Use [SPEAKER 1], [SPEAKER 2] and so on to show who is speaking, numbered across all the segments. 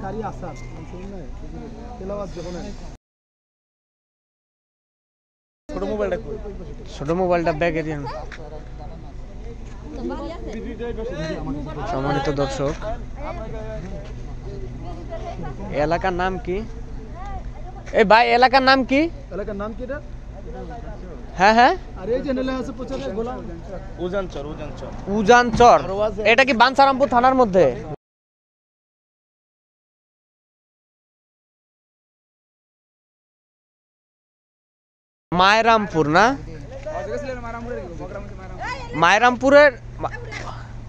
[SPEAKER 1] কারি আসার শুনুন তেলাওয়াত যখন
[SPEAKER 2] ছোট মোবাইলটা ব্যাগে দিন। সম্মানিত দর্শক, এলাকার নাম কি? এই ভাই এলাকার নাম কি?
[SPEAKER 1] এলাকার নাম কি?
[SPEAKER 2] হ্যাঁ হ্যাঁ,
[SPEAKER 1] আরে এই চ্যানেলে আছে প্রচার গোলাম উজানচর।
[SPEAKER 2] উজানচর, এটা কি বাঞ্ছারামপুর থানার মধ্যে? মায়রামপুর না? মায়রামপুরের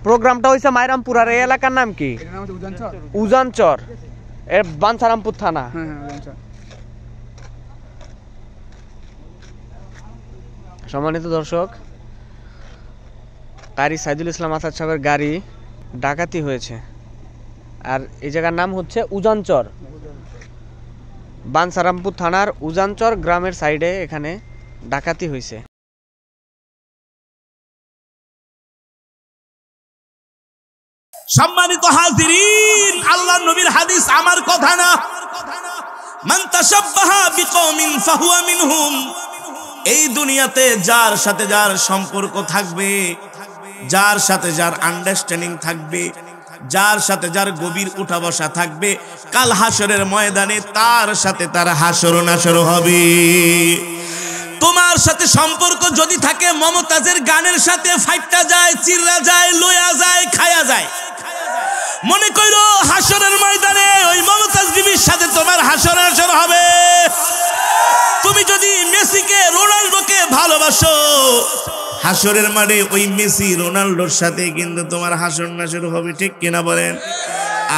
[SPEAKER 2] প্রোগ্রামটা হয়েছে মায়রামপুর। আর এই এলাকার নাম কি? উজানচর, এর বাঞ্ছারামপুর থানা। সম্মানিত দর্শক, কারি সাইদুল ইসলাম আসাদ সাহেবের গাড়ি ডাকাতি হয়েছে। আর এই জায়গার নাম হচ্ছে উজানচর, বাঞ্ছারামপুর থানার উজানচর গ্রামের সাইডে এখানে ডাকাতি হয়েছে।
[SPEAKER 3] সম্মানিত হাজিরিন, আল্লাহর নবীর হাদিস আমার কথা না। মান তাশাব্বাহা বিকওমিন ফাহুয়া মিনহুম। এই দুনিয়াতে যার সাথে যার সম্পর্ক থাকবে, যার সাথে যার আন্ডারস্ট্যান্ডিং থাকবে, যার সাথে যার গভীর উঠা বসা থাকবে, কাল হাসরের ময়দানে তার সাথে তার হাসর নাসর হবে। তোমার সাথে সম্পর্ক যদি থাকে মমতাজের গানের সাথে, ফাইটটা যায়, চিল্লা যায়, লয়া যায়, খায়া যায়, মনে করো হাসরের ময়দানে ওই মমতাজ বিবির সাথে তোমার হাসর নাসর হবে। তুমি যদি মেসিকে রোনাল্ডোকে ভালোবাসো, হাসরের মাঠে ওই মেসি রোনাল্ডোর সাথে কিন্তু তোমার হাসর নাসর হবে, ঠিক কিনা বলেন?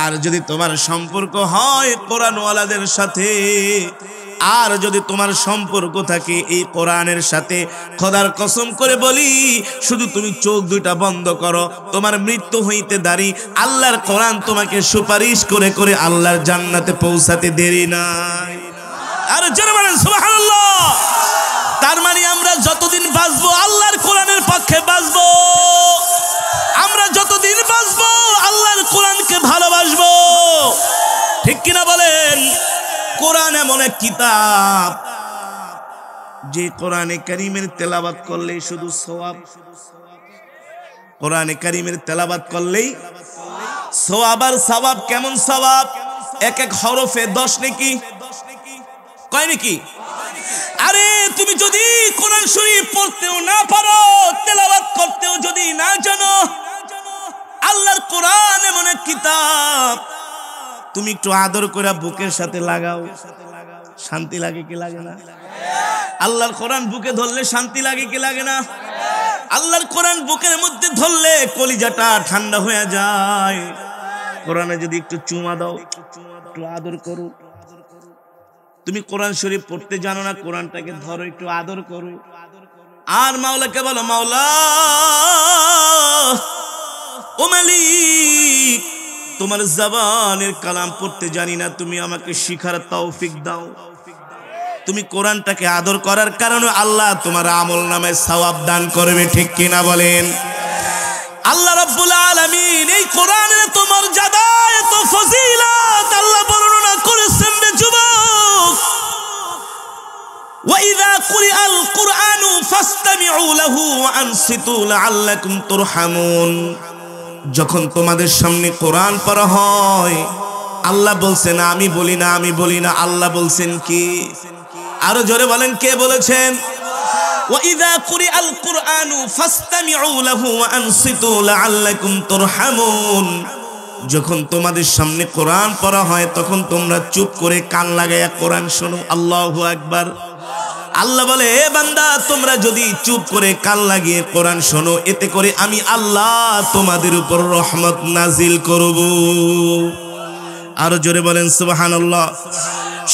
[SPEAKER 3] আর যদি তোমার সম্পর্ক হয় কোরআনওয়ালাদের সাথে, আর যদি তোমার সম্পর্ক থাকে এই কোরআনের সাথে, খোদার কসম করে বলি, শুধু তুমি চোখ দুইটা বন্ধ করো, তোমার মৃত্যু হইতে দাঁড়ি আল্লাহর কোরআন তোমাকে সুপারিশ করে করে আল্লাহর জান্নাতে পৌঁছাতে দেরি নাই। আর জোরে বলেন সুবহানাল্লাহ। তার মানে আমরা যতদিন বাঁচবো আল্লাহর কোরআনের পক্ষে বাঁচবো, আমরা যতদিন বাঁচবো আল্লাহর কোরআনকে ভালোবাসবো, ঠিক কিনা বলেন? কোরআন এমন এক কিতাব যে কোরআনে কারীমের তেলাওয়াত করলেই শুধু সওয়াব। কোরআনে কারীমের তেলাওয়াত করলেই সওয়াব। আর সওয়াব কেমন সওয়াব? এক এক হরফে 10 নেকি, কয় নাকি? আরে তুমি যদি কোরআন শরীফ পড়তেও না পারো, তেলাওয়াত করতেও যদি না জানো, আল্লাহর কোরআন এমন এক কিতাব, তুমি একটু আদর করে বুকের সাথে লাগাও, শান্তি লাগে কি লাগে না? আল্লাহর কোরআন বুকে ধরলে শান্তি লাগে কি লাগে না? আল্লাহর কোরআন বুকের মধ্যে ধরলে কলিজাটা ঠান্ডা হয়ে যায়। কোরআনে যদি একটু চুমা দাও, একটু আদর করো। তুমি কোরআন শরীফ পড়তে জানো না, কোরআনটাকে ধরো, একটু আদর করো। আর মাওলাকে বলো, মাওলা ও মালিক, তোমার জবানের কালাম পড়তে জানি না, তুমি আমাকে শিখার তৌফিক দাও। তুমি কোরআনটাকে আদর করার কারণে আল্লাহ তোমার আমলনামায় সওয়াব দান করবে, ঠিক কিনা বলেন? আল্লাহ রাব্বুল আলামিন এই কোরআনের তোমার মর্যাদা, এত ফজিলত আল্লাহ বর্ণনা করেছেন রে যুবক। ওয়া ইযা কুরিআল কুরআনু ফাসতামিউ লাহু ওয়া আনসিতু লাআল্লাকুম তুরহামুন। যখন তোমাদের সামনে কোরআন পড়া হয়, আল্লাহ বলছেন, আমি বলি না, আমি বলি না, আল্লাহ বলছেন কি? আরো জোরে বলেন, কে বলেছেন? ওয়া ইযা কুরিআল কুরআনু ফাসতামিউ লাহু ওয়া আনসিতু লাআল্লাকুম তুরহামুন। যখন তোমাদের সামনে কোরআন পড়া হয় তখন তোমরা চুপ করে কান লাগায়া কোরআন শোনো। আল্লাহু আকবার। আল্লাহ বলে, এ বান্দা, তোমরা যদি চুপ করে কান লাগিয়ে কোরআন শোনো, এতে করে আমি আল্লাহ তোমাদের উপর রহমত নাজিল করব। আরো জোরে বলেন সুবহানাল্লাহ।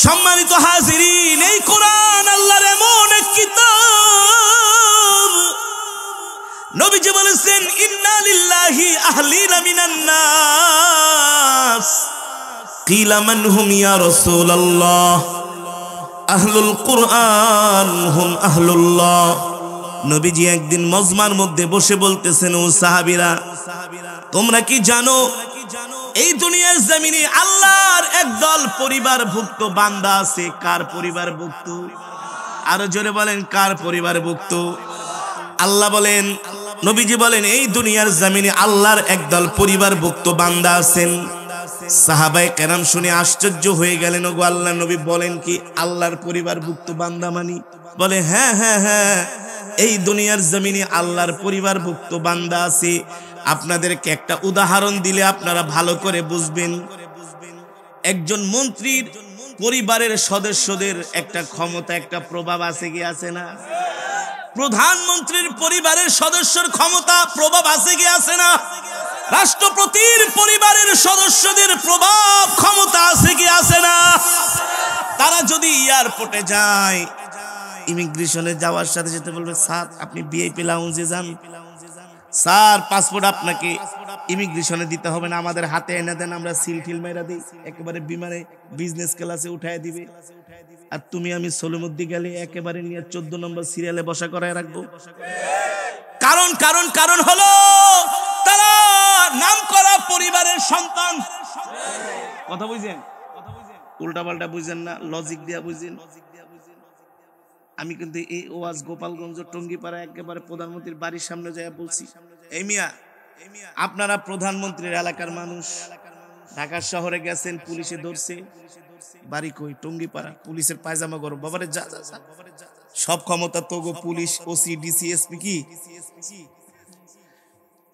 [SPEAKER 3] সম্মানিত হাজিরিন, এই কোরআন আল্লাহর এমন এক কিতাব, নবীজি বলেছেন, ইন্না লিল্লাহি আহলিনা মিনান নাস। কিলা মান হুম ইয়া রাসূলুল্লাহ? আহলুল কুরআন হুম আহলুল্লাহ। নবীজি একদিন মজমার মধ্যে বসে বলতেছেন, ও সাহাবীরা, তোমরা কি জানো এই দুনিয়া দুনিয়ার জমিনে আল্লাহর একদল পরিবারভুক্ত বান্দা আছে। কার পরিবারভুক্ত? আরো জোরে বলেন, কার পরিবারভুক্ত? আল্লাহ বলেন, নবীজি বলেন, এই দুনিয়ার জমিনে আল্লাহর একদল পরিবারভুক্ত বান্দা আছেন। সাহাবায়ে কেরাম শুনে আশ্চর্য হয়ে গেলেন, ওগো আল্লাহর নবী বলেন কি আল্লাহর পরিবারভুক্ত বান্দা মানি? বলে হ্যাঁ হ্যাঁ হ্যাঁ, এই দুনিয়ার জমিনে আল্লাহর পরিবারভুক্ত বান্দা আছে। আপনাদেরকে একটা উদাহরণ দিলে আপনারা ভালো করে বুঝবেন। একজন মন্ত্রীর পরিবারের সদস্যদের একটা ক্ষমতা, একটা প্রভাব আছে কি আছে না? প্রধানমন্ত্রীর পরিবারের সদস্যর ক্ষমতা, প্রভাব আছে কি আছে না? রাষ্ট্রপতির পরিবারের সদস্যদের প্রভাব, ক্ষমতা আছে কি আছে না? তারা যদি এয়ারপোর্টে যায়, ইমিগ্রেশনে যাওয়ার সাথে সাথে বলবে, স্যার আপনি ভিআইপি লাউঞ্জে যান, স্যার পাসপোর্ট আপনাকে ইমিগ্রেশনে দিতে হবে না, আমাদের হাতে এনে দেন, আমরা সিল টিল মেরা দিই, একেবারে বিমানে বিজনেস ক্লাসে উঠায় দিবে। আর তুমি আমি সলিমুদ্দি গেলে একেবারে নিয়ে 14 নম্বর সিরিয়ালে বসা করায় রাখবো। কারণ কারণ কারণ হলো তারা নাম করা পরিবারের সন্তান। কথা বুঝছেন? উল্টা পাল্টা বুঝছেন না, লজিক দিয়া বুঝছেন। আমি কিন্তু এই ওয়াজ গোপালগঞ্জ টঙ্গিপাড়া একেবারে প্রধানমন্ত্রীর বাড়ির সামনে যায় বলছি, এই মিয়া আপনারা প্রধানমন্ত্রীর এলাকার মানুষ, ঢাকা শহরে গেছেন, পুলিশে ধরছে, বাড়ি কই? টঙ্গিপাড়া। পুলিশের পায়জামা গরম, বাবারে যা যা যা, সব ক্ষমতা তো গো পুলিশ, ওসি, ডিসি, এসপি কি?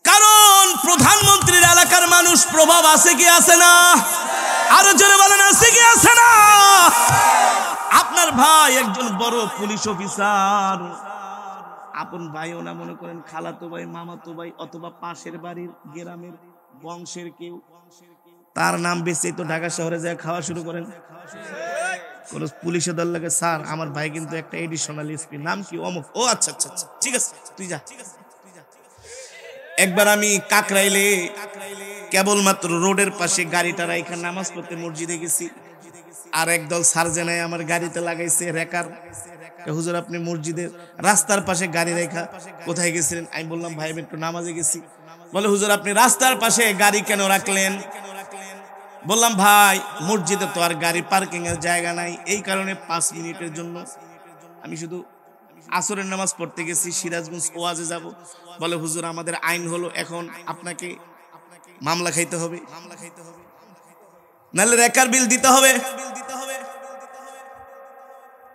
[SPEAKER 3] কারণ প্রধানমন্ত্রীর এলাকার মানুষ, প্রভাব আছে কি আছে না? আরো জোরে বলেন, আছে কি আছে না? আপনার ভাই একজন বড় পুলিশ অফিসার, আপন ভাইও না, মনে করেন খালাতো ভাই, মামাতো ভাই, অথবা পাশের বাড়ির গ্রামের বংশের কেউ, তার নাম বেঁচে তো ঢাকা শহরে যায় খাওয়া শুরু করেন। কোন পুলিশে দল লাগে, স্যার আমার ভাই কিন্তু একটা এডিশনাল এসপি, নাম কি? অমুক। ও আচ্ছা আচ্ছা আচ্ছা, ঠিক আছে তুই যা। একবার আমি কাকরাইলে কেবলমাত্র রোডের পাশে গাড়িটা রাইখা নামাজ পড়তে মসজিদে গেছি, আর একদল সার্জেনায় আমার গাড়িতে লাগাইছে রেকার। হুজুর আপনি মসজিদের রাস্তার পাশে গাড়ি রেখা কোথায় গেছিলেন? আমি বললাম ভাই আমি একটু নামাজে গেছি। বলে হুজুর আপনি রাস্তার পাশে গাড়ি কেন রাখলেন? বললাম ভাই মসজিদে তো আর গাড়ি পার্কিং এর জায়গা নাই, এই কারণে 5 মিনিটের জন্য আমি শুধু আসরের নামাজ পড়তে গেছি, সিরাজগঞ্জ ওয়াজে যাব। বলে হুজুর আমাদের আইন হলো এখন আপনাকে মামলা খাইতে হবে, নাহলে রেকার বিল দিতে হবে।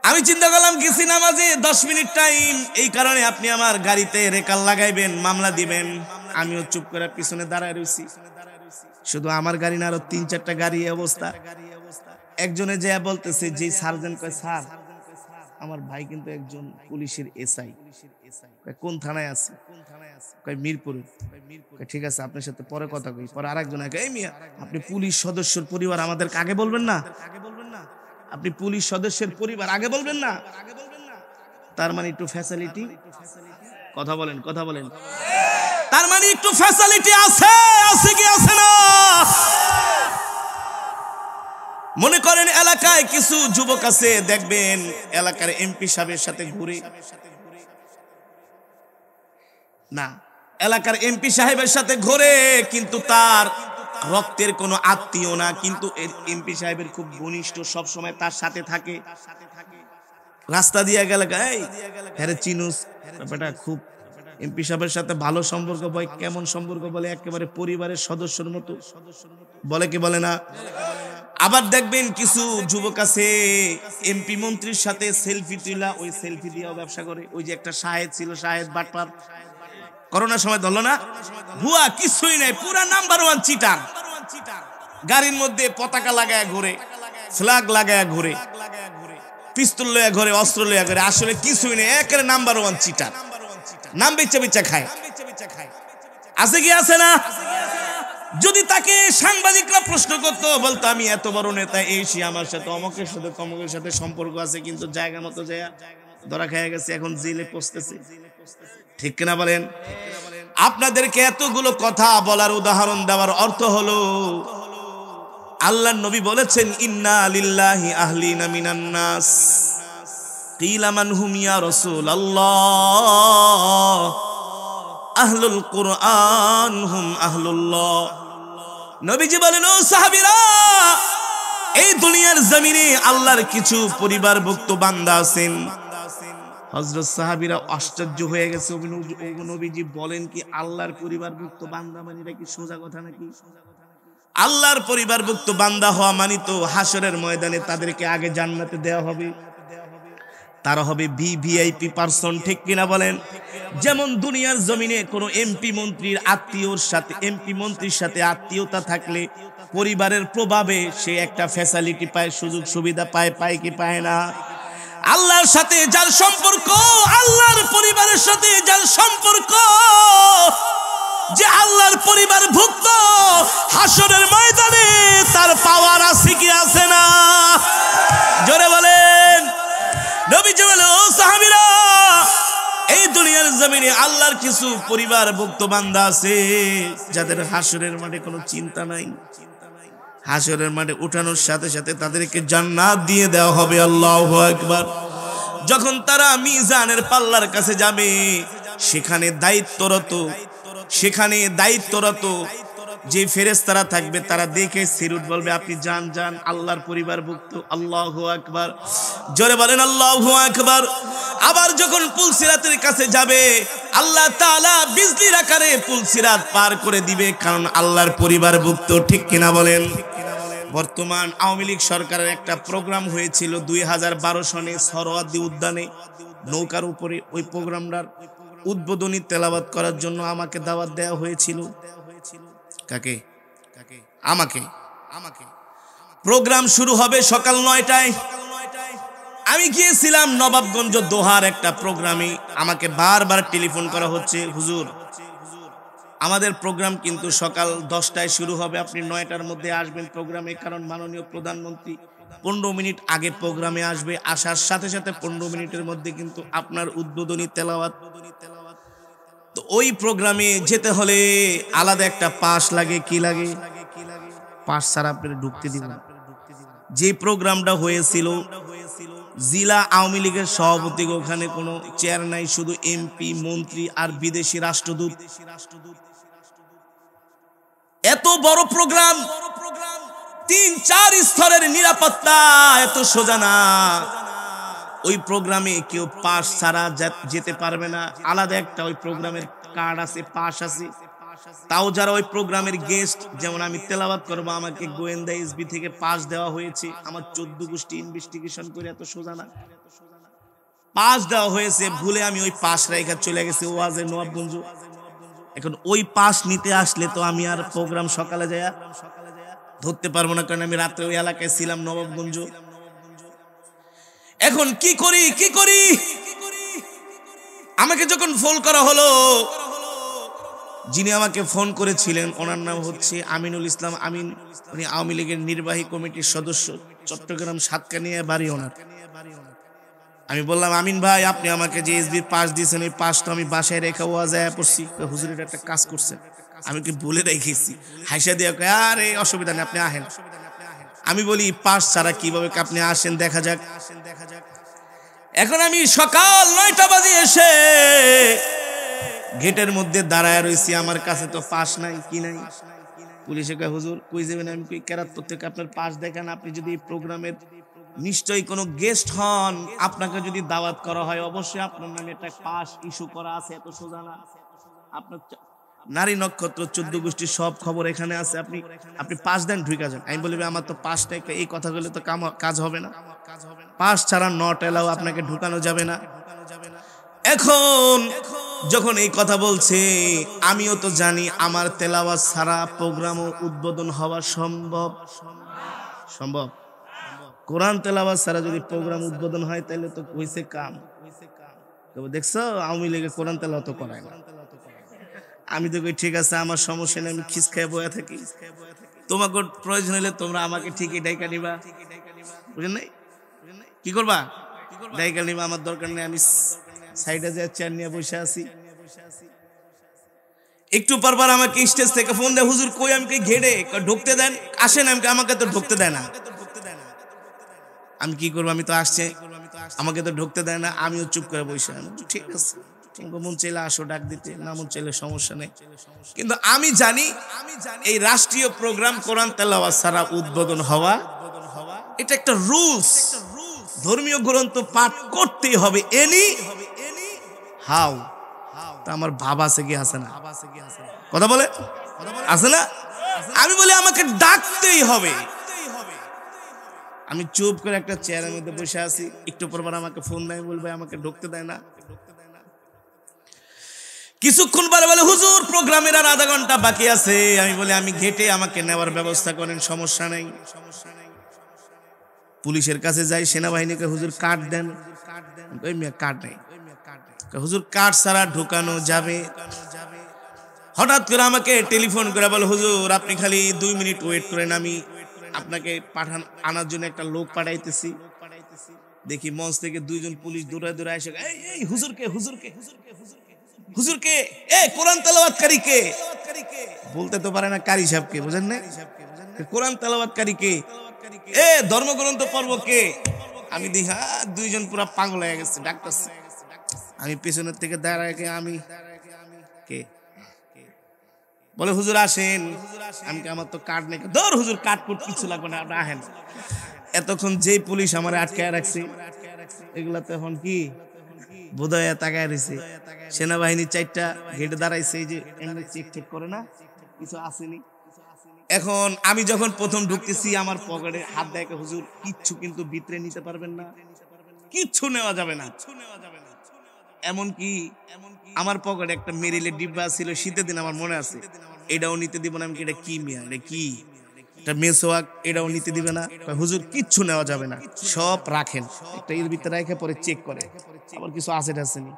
[SPEAKER 3] আমি চিন্তা করলাম গেছি নামাজে, 10 মিনিট টাইম, এই কারণে আপনি আমার গাড়িতে রেকার লাগাইবেন, মামলা দিবেন। আমিও চুপ করে পিছনে দাঁড়ায় রয়েছি। শুধু আমার গাড়ি না, আরো 3-4টা গাড়ি অবস্থা। একজনে যে বলতেছে, যে সার্জন কয়, স্যার আমার ভাই কিন্তু একজন পুলিশের এসআই। কোন থানায় আছে? কয় মিরপুরে। ঠিক আছে আপনার সাথে পরে কথা কই। পরে আরেকজন এই মিয়া আপনি পুলিশ সদস্যের পরিবার আমাদেরকে আগে বলবেন না? আপনি পুলিশ সদস্যের পরিবার আগে বলবেন না? তার মানে একটু ফ্যাসিলিটি, কথা বলেন কথা বলেন, তার মানে একটু ফ্যাসিলিটি আছে, আছে কি আছে না? মনে করেন এলাকায় কিছু যুবক আছে, দেখবেন এলাকার এমপি সাহেবের সাথে ঘুরে না, এলাকার এমপি সাহেবের সাথে ঘুরে, কিন্তু তার রক্তের কোনো আত্মীয় না, কিন্তু এমপি সাহেবের খুব ঘনিষ্ঠ, সব সময় তার সাথে থাকে। রাস্তা দিয়ে গেলে এই হ্যাঁ চিনুস ব্যাপারটা, খুব এমপি সাহেবের সাথে ভালো সম্পর্ক। বলে কেমন সম্পর্ক? বলে একেবারে পরিবারের সদস্যের মতো। বলে কি বলে না? আবার দেখবেন কিছু যুবক আছে এমপি মন্ত্রীর সাথে সেলফি তুলা, ওই সেলফি দিয়েও ব্যবসা করে। ওই যে একটা শাহেদ ছিল, শাহেদ বাটপার, করোনার সময় ধরলো না, ভুয়া কিছুই নাই, পুরা নাম্বার 1 চিটার। গাড়ির মধ্যে পতাকা লাগায় ঘুরে, ফ্ল্যাগ লাগায় ঘুরে, পিস্তল লয়া ঘুরে, অস্ত্র লয়া ঘুরে, আসলে কিছুই নেই, একেবারে নাম্বার 1 চিটার। নাম বেচা বেচা খায়। আছে কি আছে না? যদি তাকে সাংবাদিকরা প্রশ্ন করতো, বলতো আমি এত বড় নেতা, এই সে আমার সাথে অমকের সাথে তমকের সাথে সম্পর্ক আছে, কিন্তু জায়গা মতো যায় ধরা খেয়ে গেছে, এখন জেলে পচতেছে। ঠিক কিনা বলেন? আপনাদেরকে এতগুলো কথা বলার উদাহরণ দেওয়ার অর্থ হলো, আল্লাহর নবী বলেছেন ইন্না লিল্লাহি আহলিনা মিনান নাস কিলা মান হুম ইয়া রাসূলুল্লাহ আহলুল কুরআন হুম আহলুল্লাহ। নবীজি বলেন, ও সাহাবীরা, এই দুনিয়ার জমিনে আল্লাহর কিছু পরিবারভুক্ত বান্দা আছেন। হযরত সাহাবীরা আশ্চর্য হয়ে গেছে। নবীজি বলেন কি, আল্লাহর পরিবারভুক্ত বান্দা মানে এটা কি সোজা কথা নাকি? আল্লাহর পরিবারভুক্ত বান্দা হওয়া মানে তো হাসরের ময়দানে তাদেরকে আগে জান্নাতে দেওয়া হবে, তারা হবে ভিভিআইপি পারসন, ঠিক কিনা বলেন? যেমন দুনিয়ার জমিনে কোনো এমপি মন্ত্রীর সাথে আত্মীয়তা থাকলে পরিবারের প্রভাবে সে একটা ফ্যাসিলিটি পায়, সুযোগ সুবিধা পায় কি পায় না? আল্লাহর সাথে যার সম্পর্ক, আল্লাহর পরিবারের সাথে যার সম্পর্ক, যে আল্লাহর পরিবার ভুক্ত, হাসরের ময়দানে তার পাওয়ার আছে কি আছে না? জোরে বলেন। নবীজি বলেন, ও সাহাবীরা, এই দুনিয়ার জমিনে আল্লাহর কিছু পরিবারভুক্ত বান্দা আছে যাদের হাসরের মাঠে কোনো চিন্তা নাই। হাসরের মাঠে উঠানোর সাথে সাথে তাদেরকে জান্নাত দিয়ে দেওয়া হবে। আল্লাহু আকবার। যখন তারা মিজানের পাল্লার কাছে যাবে, সেখানে দায়িত্বরত যে ফেরেশতারা থাকবে তারা দেখে সিরুট বলবে, আপনি যান যান, আল্লাহর পরিবারভুক্ত। আল্লাহু আকবার। জোরে বলেন আল্লাহু আকবার। আবার যখন পুলসিরাতের কাছে যাবে, আল্লাহ তাআলা বিজলির আকারে পুলসিরাত পার করে দিবে, কারণ আল্লাহর পরিবারভুক্ত, ঠিক কিনা বলেন? বর্তমান আওয়ামী লীগ সরকারের একটা প্রোগ্রাম হয়েছিল 2012 সনে সরোয়ার্দী উদ্যানে, নৌকার উপরে। ওই প্রোগ্রামটার উদ্বোধনী তেলাওয়াত করার জন্য আমাকে দাওয়াত দেওয়া হয়েছিল। কাকে? আমাকে। প্রোগ্রাম শুরু হবে সকাল 9টায়। আমি গিয়েছিলাম নবাবগঞ্জ দোহার একটা প্রোগ্রামে। আমাকে বারবার টেলিফোন করা হচ্ছে, হুজুর আমাদের প্রোগ্রাম কিন্তু সকাল 10টায় শুরু হবে, আপনি 9টার মধ্যে আসবেন প্রোগ্রামে, কারণ মাননীয় প্রধানমন্ত্রী 15 মিনিট আগে প্রোগ্রামে আসবে। আসার সাথে সাথে 15 মিনিটের মধ্যে কিন্তু আপনার উদ্বোধনী তেলাওয়াত। তো ওই প্রোগ্রামে যেতে হলে আলাদা একটা পাস লাগে। কি লাগে? পাস ছাড়া আপনি ঢুকতে দিবেন। যে প্রোগ্রামটা হয়েছিল, জেলা আওয়ামী লীগের সভাপতি, ওখানে কোনো চেয়ার নাই, শুধু এমপি, মন্ত্রী আর বিদেশি রাষ্ট্রদূত। এত বড় প্রোগ্রাম, 3-4 স্তরের নিরাপত্তা, এত সোজা না। ওই প্রোগ্রামে কেউ পাস ছাড়া যেতে পারবে না। আলাদা একটা ওই প্রোগ্রামের কার্ড আছে, পাস আছে। তাও যারা ওই প্রোগ্রামের গেস্ট, যেমন আমি তেলাওয়াত করবো, আমাকে গোয়েন্দা এসবি থেকে পাস দেওয়া হয়েছে। আমার 14 গোষ্ঠী ইনভেস্টিগেশন করে, এত সোজা না। পাস দেওয়া হয়েছে, ভুলে আমি ওই পাস রেখা চলে গেছি ওয়াজে নবাবগঞ্জ। এখন ওই পাস নিতে আসলে তো আমি আর প্রোগ্রাম সকালে যায়া ধরতে পারবো না, কারণ আমি রাত্রে ওই এলাকায় ছিলাম, নবাবগঞ্জ। এখন কি করি? আমাকে যখন ফোন করা হলো, যিনি আমাকে ফোন করেছিলেন ওনার নাম হচ্ছে আমিনুল ইসলাম আমিন, উনি আওয়ামী লীগের নির্বাহী কমিটির সদস্য, চট্টগ্রাম সাতকানিয়া বাড়ি ওনার। আমি বললাম, আমিন ভাই, আপনি আমাকে যে এসবির পাস দিয়েছেন, এই পাস তো আমি বাসায় রেখে ওয়াজায় পড়ছি। হুজুর এটা একটা কাজ করছেন, আমি কি বলে রেখেছি? হাইসা দিয়ে আরে অসুবিধা নেই, আপনি আহেন। আমি বলি, পাস ছাড়া কিভাবে আপনি আসেন, দেখা যাক। এখন আমি সকাল 9টা বাজে এসে গেটের মধ্যে দাঁড়ায় রয়েছি, আমার কাছে তো পাস নাই, কি নাই। পুলিশে কয়, হুজুর কই যাবেন? আমি কই, কেরাত্তর থেকে আপনার পাস দেখান। আপনি যদি এই প্রোগ্রামের নিশ্চয়ই কোনো গেস্ট হন, আপনাকে যদি দাওয়াত করা হয়, অবশ্যই আপনার নামে একটা পাস ইস্যু করা আছে, এত সোজা না। আপনার নারী নক্ষত্র 14 গোষ্ঠীর সব খবর এখানে আছে, আপনি পাস দেন, ঢুকে যান। আমি বলি, আমার তো পাসটা, এই কথা বলে তো কাজ হবে না। পাস ছাড়া নট এলাও, আপনাকে ঢুকানো যাবে না। এখন যখন এই কথা বলছে, আমিও তো জানি আমার তেলাওয়াত ছাড়া প্রোগ্রামও উদ্বোধন হওয়া সম্ভব। কোরআন তেলাওয়াত ছাড়া যদি প্রোগ্রাম উদ্বোধন হয়, তাহলে তো হইছে কাম। দেখছো, আওয়ামী লীগে কোরআন তেলাওয়াত তো করায় না। আমি তো কই, ঠিক আছে, আমার সমস্যা নেই, আমি খিস খেয়ে বয়া থাকি। তোমাকে প্রয়োজন হলে তোমরা আমাকে ঠিকই ডাইকা নিবা, বুঝলেন নাই? কি করবা? ডাইকা নিবা, আমার দরকার নেই, আমি সাইডে যে চেয়ার নিয়ে বসে আছি। একটু পরপর আমাকে স্টেজ থেকে ফোন দেয়, হুজুর কই? আমি কই, ঘেড়ে ঢুকতে দেন, আসেন। আমাকে তো ঢুকতে দেয় না। আমি কি করবো? আমি তো আসছে, আমাকে তো ঢুকতে দেয় না। আমিও চুপ করে বসে, ঠিক আছে। মন চাইলে আসো ডাক দিতে, না মন চাইলে সমস্যা নেই। কিন্তু আমি জানি এই রাষ্ট্রীয় প্রোগ্রাম কোরআন তেলাওয়াত ছাড়া উদ্বোধন হওয়া এটা একটা রুলস। ধর্মীয় গ্রন্থ পাঠ করতেই হবে, এনি হাউ। তা আমার বাবা আছে কি আছে না? কথা বলে আছে না? আমি বলি আমাকে ডাকতেই হবে। আমি চুপ করে একটা চেয়ারের মধ্যে বসে আছি, একটু পর আমাকে ফোন দেয়, বলবে আমাকে ঢুকতে দেয় না। কিছুক্ষণ পরে বলে হুজুর প্রোগ্রামের আর আধা ঘন্টা বাকি আছে। আমি বলি আমি গেটে, আমাকে নেওয়ার ব্যবস্থা করেন, সমস্যা নেই। পুলিশের কাছে যাই, সেনাবাহিনীকে হুজুর কার্ড দেন, কার্ড নেই। হুজুর কার্ড ছাড়া ঢুকানো যাবে? হঠাৎ করে আমাকে টেলিফোন করে বলে হুজুর আপনি খালি 2 মিনিট ওয়েট করেন, আমি আপনাকে আনার জন্য একটা লোক পাঠাইতেছি। দেখি মঞ্চ থেকে 2 জন পুলিশ দৌড়ায় দৌড়ায় এসে এই হুজুরকে হুজুরকে হুজুরকে এ কোরআন তেলাওয়াতকারী কে? বলতে তো পারে না কারি সাহেবকে, বুঝেন না? কোরআন তেলাওয়াতকারী কে? এ ধর্মগ্রন্থ পড়ব কে? আমি দেখি 2 জন পুরো পাগল হয়ে গেছে, ডাকতেছে। আমি পেছনের থেকে দাঁড়ায়, আমি কে? বলে হুজুর আসেন। আমি আমার তো কার্ড নেই। ধর হুজুর কার্ড কোড কিছু লাগবে না, আপনি আহেন। এতক্ষণ যেই পুলিশ আমার আটকায় রাখছে, এগুলা তো এখন কি বোধহয় তাকায় রয়েছে। সেনাবাহিনী 4টা গেটে দাঁড়াইছে, এই যে এমনি চেক করে না কিছু আসেনি। এখন আমি যখন প্রথম ঢুকতেছি, আমার পকেটে হাত দেয়, হুজুর কিচ্ছু কিন্তু ভিতরে নিতে পারবেন না, কিচ্ছু নেওয়া যাবে না। এমনকি আমার পকেটে একটা মেরিলের ডিব্বা ছিল, শীতের দিন আমার মনে আছে, এটাও নিতে দিব না। আমি এটা কি মিয়া, এটা কি? এটা মেসোয়াক, এটাও নিতে দিবে না। হুজুর কিচ্ছু নেওয়া যাবে না, সব রাখেন। একটা এর ভিতরে রেখে পরে চেক করে আবার কিছু আছে টাছেনি।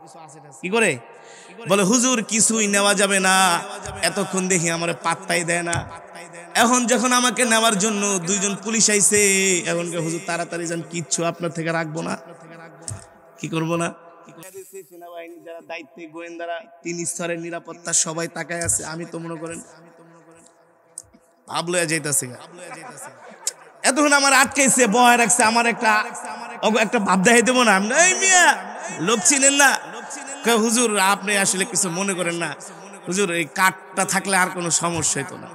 [SPEAKER 3] কি করে বলে হুজুর কিছুই নেওয়া যাবে না। এতক্ষণ দেখি আমার পাত্তাই দেয় না। এখন যখন আমাকে নেওয়ার জন্য 2 জন পুলিশ আইছে, এখন হুজুর তাড়াতাড়ি যান, কিচ্ছু আপনার থেকে রাখবো না। কি করবো না? সেনাবাহিনী যারা দায়িত্বে, গোয়েন্দারা, 3 স্তরের নিরাপত্তা, সবাই তাকায় আছে। আমি তো মনে করেন ভাবলো যাইতেছে। এতক্ষণ আমার আটকাইছে, বহায় রাখছে। আমার একটা ভাব দেখাই দেবো না? এই মিয়া লোক চিনেন না? হুজুর আপনি আসলে কিছু মনে করেন না, হুজুর এই কার্ডটা থাকলে আর কোনো সমস্যা হইতো না।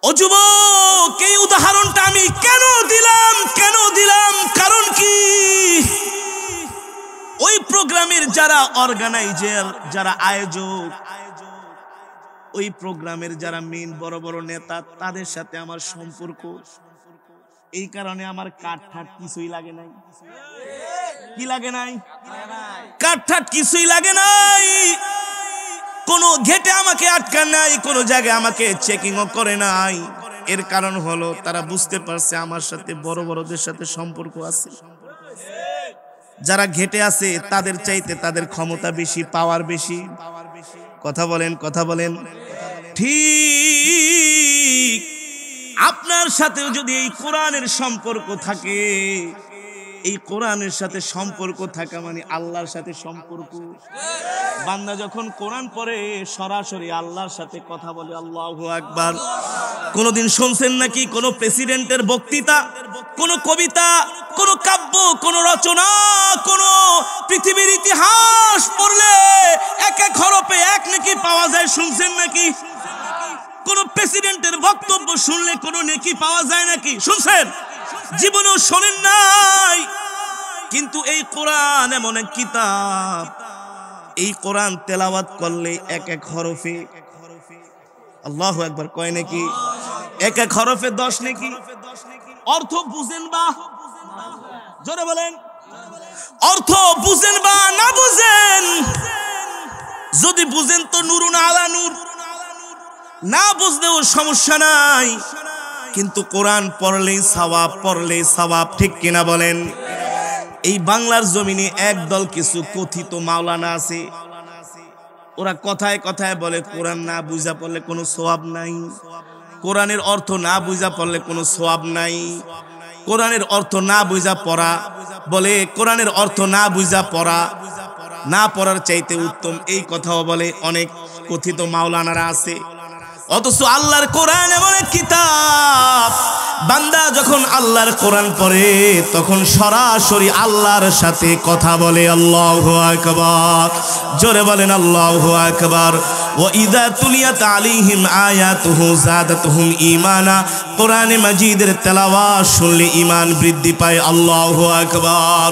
[SPEAKER 3] ও যুবক, এই উদাহরণটা আমি কেন দিলাম? কারণ কি, ওই প্রোগ্রামের যারা অর্গানাইজার, যারা আয়োজক, ওই প্রোগ্রামের যারা মেইন বড় বড় নেতা, তাদের সাথে আমার সম্পর্ক। এই কারণে আমার কাঠ কিছুই লাগে নাই। কি লাগে নাই? কাঠ কিছুই লাগে নাই। কোনো গেটে আমাকে আটকান নাই, কোনো জায়গায় আমাকে চেকিংও করে নাই। এর কারণ হলো তারা বুঝতে পারছে আমার সাথে বড় বড়দের সাথে সম্পর্ক আছে। যারা ঘেটে আছে তাদের চাইতে তাদের ক্ষমতা বেশি, পাওয়ার বেশি। কথা বলেন ঠিক। আপনার সাথেও যদি এই কোরআনের সম্পর্ক থাকে, এই কোরআনের সাথে সম্পর্ক থাকা মানে আল্লাহর সাথে সম্পর্ক। বান্দা যখন কোরআন পড়ে সরাসরি আল্লাহর সাথে কথা বলে। আল্লাহু আকবার। কোনদিন শুনছেন নাকি কোন প্রেসিডেন্টের বক্তৃতা, কোন কবিতা, কোন কাব্য, কোন রচনা, কোন পৃথিবীর ইতিহাস পড়লে এক এক হরফে এক নেকি পাওয়া যায়? শুনছেন নাকি? কোন প্রেসিডেন্টের বক্তব্য শুনলে কোন নেকি পাওয়া যায় নাকি? শুনছেন? জীবনেও শোনেন নাই। কিন্তু এই কোরআন এমন এক কিতাব, এই কোরআন তেলাওয়াত করলে এক এক হরফে, আল্লাহু আকবার কয় নাকি, এক এক হরফে 10 নেকি। অর্থ বুঝেন বা জোরে বলেন, অর্থ বুঝেন বা না বুঝেন, যদি বুঝেন তো নুরুন আলা নূর, না বুঝলেও সমস্যা নাই। কিন্তু কোরআন পড়লেই সওয়াব, ঠিক কিনা বলেন? এই বাংলার জমিনে একদল কিছু কথিত মাওলানা আছে, ওরা কথায় কথায় বলে কোরআন না বুঝা পড়লে কোনো সওয়াব নাই, কোরআনের অর্থ না বুঝা পড়লে কোনো সওয়াব নাই। কোরআনের অর্থ না বুঝা পড়া, বলে কোরআনের অর্থ না বুঝা পড়া, না পড়ার চাইতে উত্তম, এই কথাও বলে অনেক কথিত মাওলানারা আছে। অথচ আল্লাহর কোরআন এমন এক কিতাব, বান্দা যখন আল্লাহর কোরআন পড়ে তখন সরাসরি আল্লাহর সাথে কথা বলে। আল্লাহু আকবার, জোরে বলেন আল্লাহু আকবার। ওয়া ইযা তুলিয়াত আলাইহিম আয়াতুহু যাদাতুহুম ঈমানা, কোরআনে মাজিদের তেলাওয়াত শুনলে ঈমান বৃদ্ধি পায়। আল্লাহু আকবার।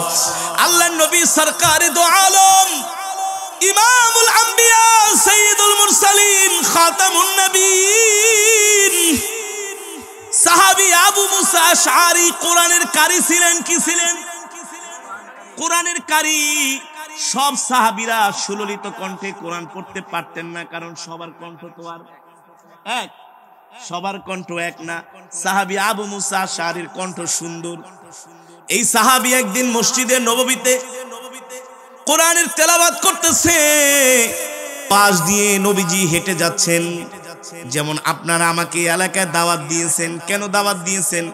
[SPEAKER 3] আল্লাহর নবী সরকারে দো আলম, ইমামুল আম্বিয়া, সাইয়্যিদুল মুরসালিন, খাতামুন নবীন, সাহাবী আবু মুসা আশআরী কোরআনের কারি ছিলেন। কি ছিলেন? কোরআনের কারি। সব সাহাবীরা সুললিত কণ্ঠে কোরআন পড়তে পারতেন না, কারণ সবার কণ্ঠ তো আর এক, সবার কণ্ঠ এক না। সাহাবী আবু মুসা আশআরীর কণ্ঠ সুন্দর। এই সাহাবী একদিন মসজিদে নববীতে কোরআনের তেলাওয়াত করতেছে, পাশ দিয়ে নবীজি হেঁটে যাচ্ছেন। যেমন আপনারা আমাকে এলাকায় দাওয়াত দিয়েছেন। কেন দাওয়াত দিয়েছেন?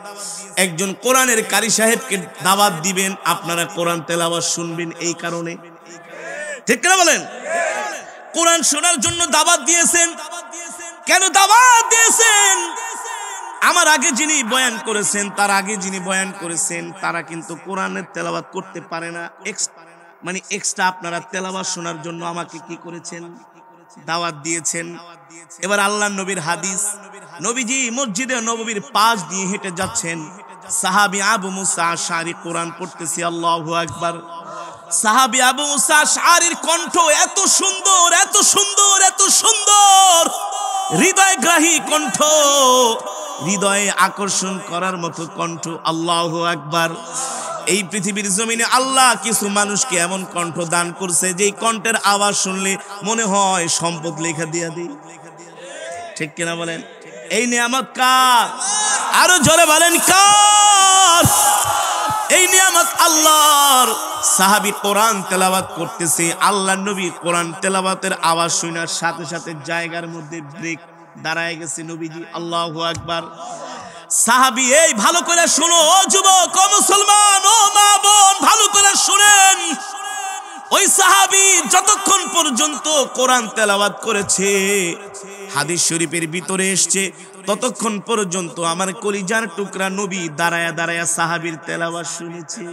[SPEAKER 3] একজন কোরআনের কারি সাহেবকে দাওয়াত দিবেন, আপনারা কোরআন তেলাওয়াত শুনবেন, এই কারণে। ঠিক না বলেন? কোরআন শোনার জন্য দাওয়াত দিয়েছেন। কেন দাওয়াত দিয়েছেন? আমার আগে যিনি বয়ান করেছেন, তার আগে যিনি বয়ান করেছেন, তারা কিন্তু কোরআনের তেলাওয়াত করতে পারে না। মানে এক্সট্রা আপনারা তেলাওয়াত শোনার জন্য আমাকে কি করেছেন? দাওয়াত দিয়েছেন। এবার আল্লাহর নবীর হাদিস, নবীজি মসজিদে নববীর পাশ দিয়ে হেঁটে যাচ্ছেন, সাহাবী আবু মুসা আশআরী কোরআন পড়তেছে। আল্লাহু আকবার। সাহাবী আবু মুসা আশআরীর কণ্ঠ এত সুন্দর, এত সুন্দর, এত সুন্দর, হৃদয়গ্রাহী কণ্ঠ, হৃদয়ে আকর্ষণ করার মতো কণ্ঠ। আল্লাহু আকবার। এই পৃথিবীর জমিনে আল্লাহ কিছু মানুষকে এমন কণ্ঠ দান করছে, যেই কণ্ঠের আওয়াজ শুনলে মনে হয় সম্পদ লেখা দিয়া দিই। ঠিক কিনা বলেন? এই নিয়ামত কার? আরো জোরে বলেন কার? এই নিয়ামত আল্লাহর। সাহাবী কোরআন তেলাওয়াত করতেছে, আল্লাহর নবী কোরআন তেলাওয়াতের আওয়াজ শোনার সাথে সাথে জায়গার মধ্যে ব্রেক, দাঁড়ায় গেছে নবীজি। আল্লাহু আকবার। সাহাবী, এই ভালো করে শুনো, ও যুবক, ও মুসলমান, ও মা বোন, ভালো করে শুনেন। ওই সাহাবী যতক্ষণ পর্যন্ত কোরআন তেলাওয়াত করেছে, হাদিস শরীফের ভিতরে এসেছে, ততক্ষণ পর্যন্ত আমার কলিজার টুকরা নবী দাঁড়ায়া দাঁড়ায়া সাহাবীর তেলাওয়াত শুনেছে।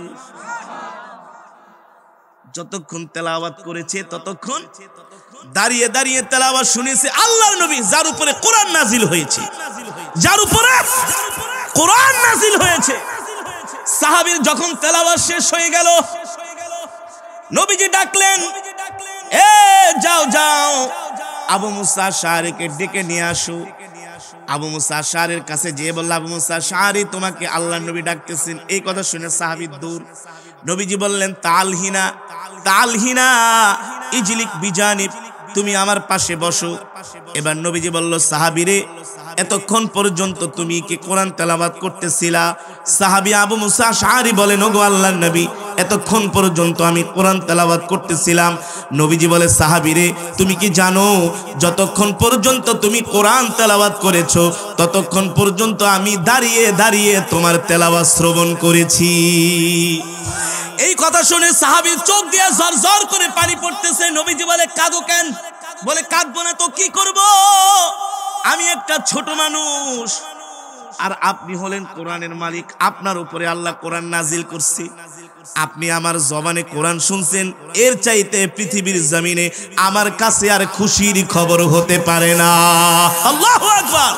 [SPEAKER 3] যতক্ষণ তেলাওয়াত করেছে ততক্ষণ দাঁড়িয়ে দাঁড়িয়ে তেলাওয়াত শুনেছে। আল্লাহর নবী যার উপরে কোরআন নাজিল হয়েছে, যার উপরে কোরআন নাজিল হয়েছে, সাহাবীর যখন তেলাওয়াত শেষ হয়ে গেল, নবীজি ডাকলেন, এ যাও যাও, আবু মুসা আশআরীকে ডেকে নিয়ে আসো। আবু মুসা আশআরীর কাছে যেয়ে বলল, আবু মুসা আশআরী, তোমাকে আল্লাহর নবী ডাকতেছেন। এই কথা শুনে সাহাবী দূর। নবীজি বললেন, তালহিনা তালহিনা ইজলিক বিজানিব, তুমি আমার পাশে বসো। এবার নবীজি বলল, সাহাবীরে, এতক্ষণ পর্যন্ত তুমি কি কোরআন তেলাওয়াত করতেছিলা? সাহাবী আবু মুসা আশআরী বলেন, ওগো আল্লাহর নবী, এতক্ষণ পর্যন্ত আমি কোরআন তেলাওয়াত করতেছিলাম। নবীজি বলে, সাহাবীরে, তুমি কি জানো যতক্ষণ পর্যন্ত তুমি কোরআন তেলাওয়াত করেছো ততক্ষণ পর্যন্ত আমি দাঁড়িয়ে দাঁড়িয়ে তোমার তেলাওয়াত শ্রবণ করেছি। এই কথা শুনে সাহাবীর চোখ দিয়ে ঝরঝর করে পানি পড়তেছে। নবীজি বলে, কাঁদো কেন? বলে, কাঁদবো না তো কি করব, আমি একটা ছোট মানুষ, আর আপনি হলেন কোরআনের মালিক, আপনার উপরে আল্লাহ কোরআন নাজিল করছে, আপনি আমার জবানে কোরআন শুনছেন, এর চাইতে পৃথিবীর জমিনে আমার কাছে আর খুশির খবর হতে পারে না। আল্লাহু আকবার।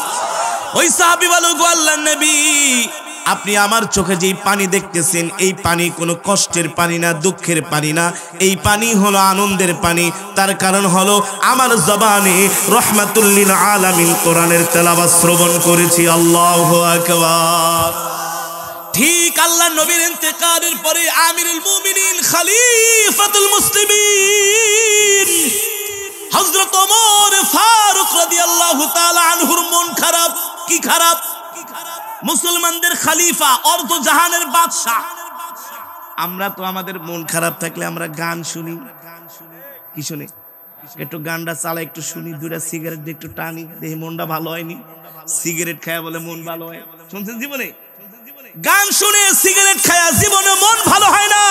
[SPEAKER 3] ওই সাহাবী বলে, গো আল্লাহর নবী, আপনি আমার চোখে যেই পানি দেখতেছেন, এই পানি কোনো কষ্টের পানি না, দুঃখের পানি না, এই পানি হলো আনন্দের পানি। তার কারণ হলো আমার জবানে রহমাতুল লিল আলামিন কোরআনের তেলাওয়াত শ্রবণ করেছি। আল্লাহু আকবার। ঠিক আল্লাহর নবীর ইন্তেকালের পরে আমিরুল মুমিনিন, খলিফাতুল মুসলিমিন হযরত ওমর ফারুক রাদিয়াল্লাহু তাআলা আনহুর মন খারাপ। কি খারাপ? মুসলমানদের খলিফা, অর্ধ জাহানের বাদশা। আমরা তো আমাদের মন খারাপ থাকলে আমরা গান শুনি। কি শুনি? একটু গানটা চালাই, একটু শুনি, দুইটা সিগারেট দিয়ে একটু টানি, দেখি মনটা ভালো হয়নি। সিগারেট খায়া বলে মন ভালো হয়। শুনছেন জীবনে? গান শুনে সিগারেট খায়া জীবনে মন ভালো হয় না,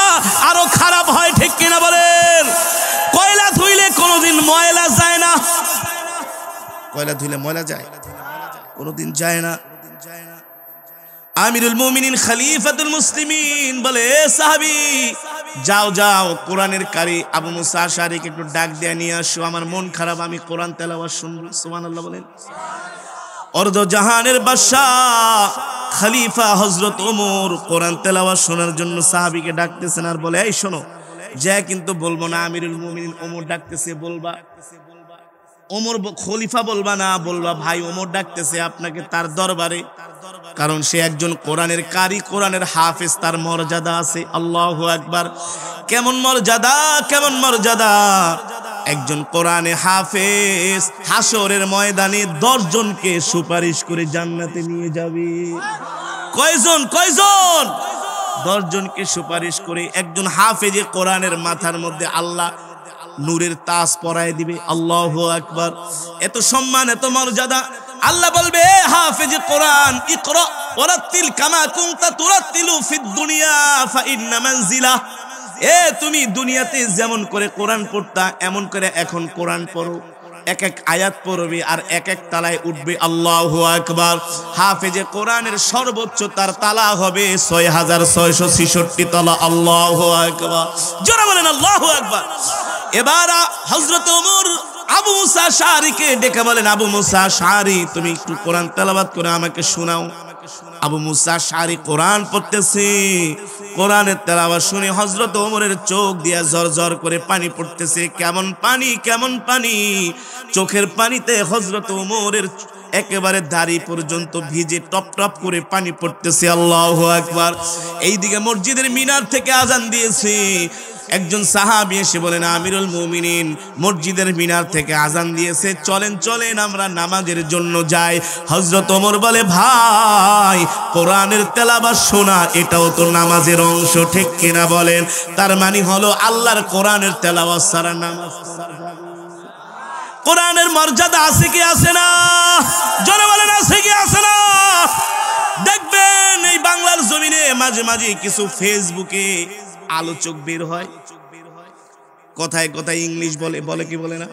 [SPEAKER 3] আরো খারাপ হয়। ঠিক কিনা বলেন? কয়লা ধুইলে কোনোদিন ময়লা যায় না। কয়লা ধুইলে ময়লা যায়? কোনোদিন যায় না। আমিরুল মুমিনিন খলিফাতুল মুসলিমিন বলে, সাহাবী যাও যাও কোরআনের কারি আবু মুসা আশআরীকে একটু ডাক দিয়ে নিয়ে আসো, আমার মন খারাপ, আমি কোরআন তেলাওয়াত শুনবো। সুবহানাল্লাহ বলেন। অর্ধ জাহানের বাদশাহ খলিফা হযরত ওমর কোরআন তেলাওয়াত শোনার জন্য সাহাবীকে ডাকতেছেন আর বলে, এই শোনো, যা কিন্তু বলবো না আমিরুল মুমিনিন ওমর ডাকতেছে, বলবা ওমর খলিফা বলবা না, বলবা ভাই ওমর ডাকতেছে আপনাকে তার দরবারে, কারণ সে একজন কোরআনের কারি, কোরআনের হাফেজ, তার মর্যাদা আছে। আল্লাহু আকবার। কেমন মর্যাদা, কেমন মর্যাদা! একজন কোরআনে হাফেজ হাসরের ময়দানে 10 জনকে সুপারিশ করে জান্নাতে নিয়ে যাবে। কয়জন? কয়জন? 10 জনকে সুপারিশ করে। একজন হাফেজে কোরআনের মাথার মধ্যে আল্লাহ নূরের তাজ পরায় দিবে। আল্লাহু আকবার। এত সম্মান, এত মর্যাদা। আল্লাহ বলবে, হাফেজে কোরআন ইকরা ওয়ারাতিল কামা কুনতা তুরাতিলু ফিদ দুনিয়া ফাইন্না মানজিলা। তুমি দুনিয়াতে যেমন করে কোরআন পড়তা এমন করে এখন কোরআন পড়ো, এক এক আয়াত পড়বে আর এক এক তালায় উঠবে। আল্লাহু আকবার। হাফেজে কোরআনের সর্বোচ্চ তার তালা হবে 6666 তালা। আল্লাহু আকবার। জোরে বলেন আল্লাহু আকবার। এবার হযরত ওমর আবু মুসা আশআরীকে ডেকে বলেন, আবু মুসা আশআরী তুমি একটু কোরআন তেলাওয়াত করে আমাকে শোনাও। আবু মুসা আশআরী কোরআন পড়তেছে। কোরআনের তেলাওয়াত শুনে হযরত ওমরের চোখ দিয়া ঝরঝর করে পানি পড়তেছে। কেমন পানি, কেমন পানি! চোখের পানিতে হযরত ওমরের একেবারে দাড়ি পর্যন্ত ভিজে টপ টপ করে পানি পড়তেছে। আল্লাহু আকবার। এইদিকে মসজিদের মিনার থেকে আজান দিয়েছে। একজন সাহাবী এসে বলেন, আমিরুল মুমিনিন মসজিদের মিনার থেকে আজান দিয়েছে, চলেন চলেন আমরা নামাজের জন্য যাই। হযরত ওমর বলে, ভাই কোরআনের তেলাওয়াত শোনা এটাও তো নামাজের অংশ, ঠিক কিনা বলেন? তার মানে হলো আল্লাহর কোরআনের তেলাওয়াত ছাড়া নামাজ পড়া যাবে না। কোরআনের মর্যাদা আছে কি আছে না? জোরে বলেন, আছে কি আছে না? দেখবেন এই বাংলার জমিনে মাঝে মাঝে কিছু ফেসবুকে আলোচক বের হয়, কথায় কথায় ইংলিশ বলে, বলে কি বলে না?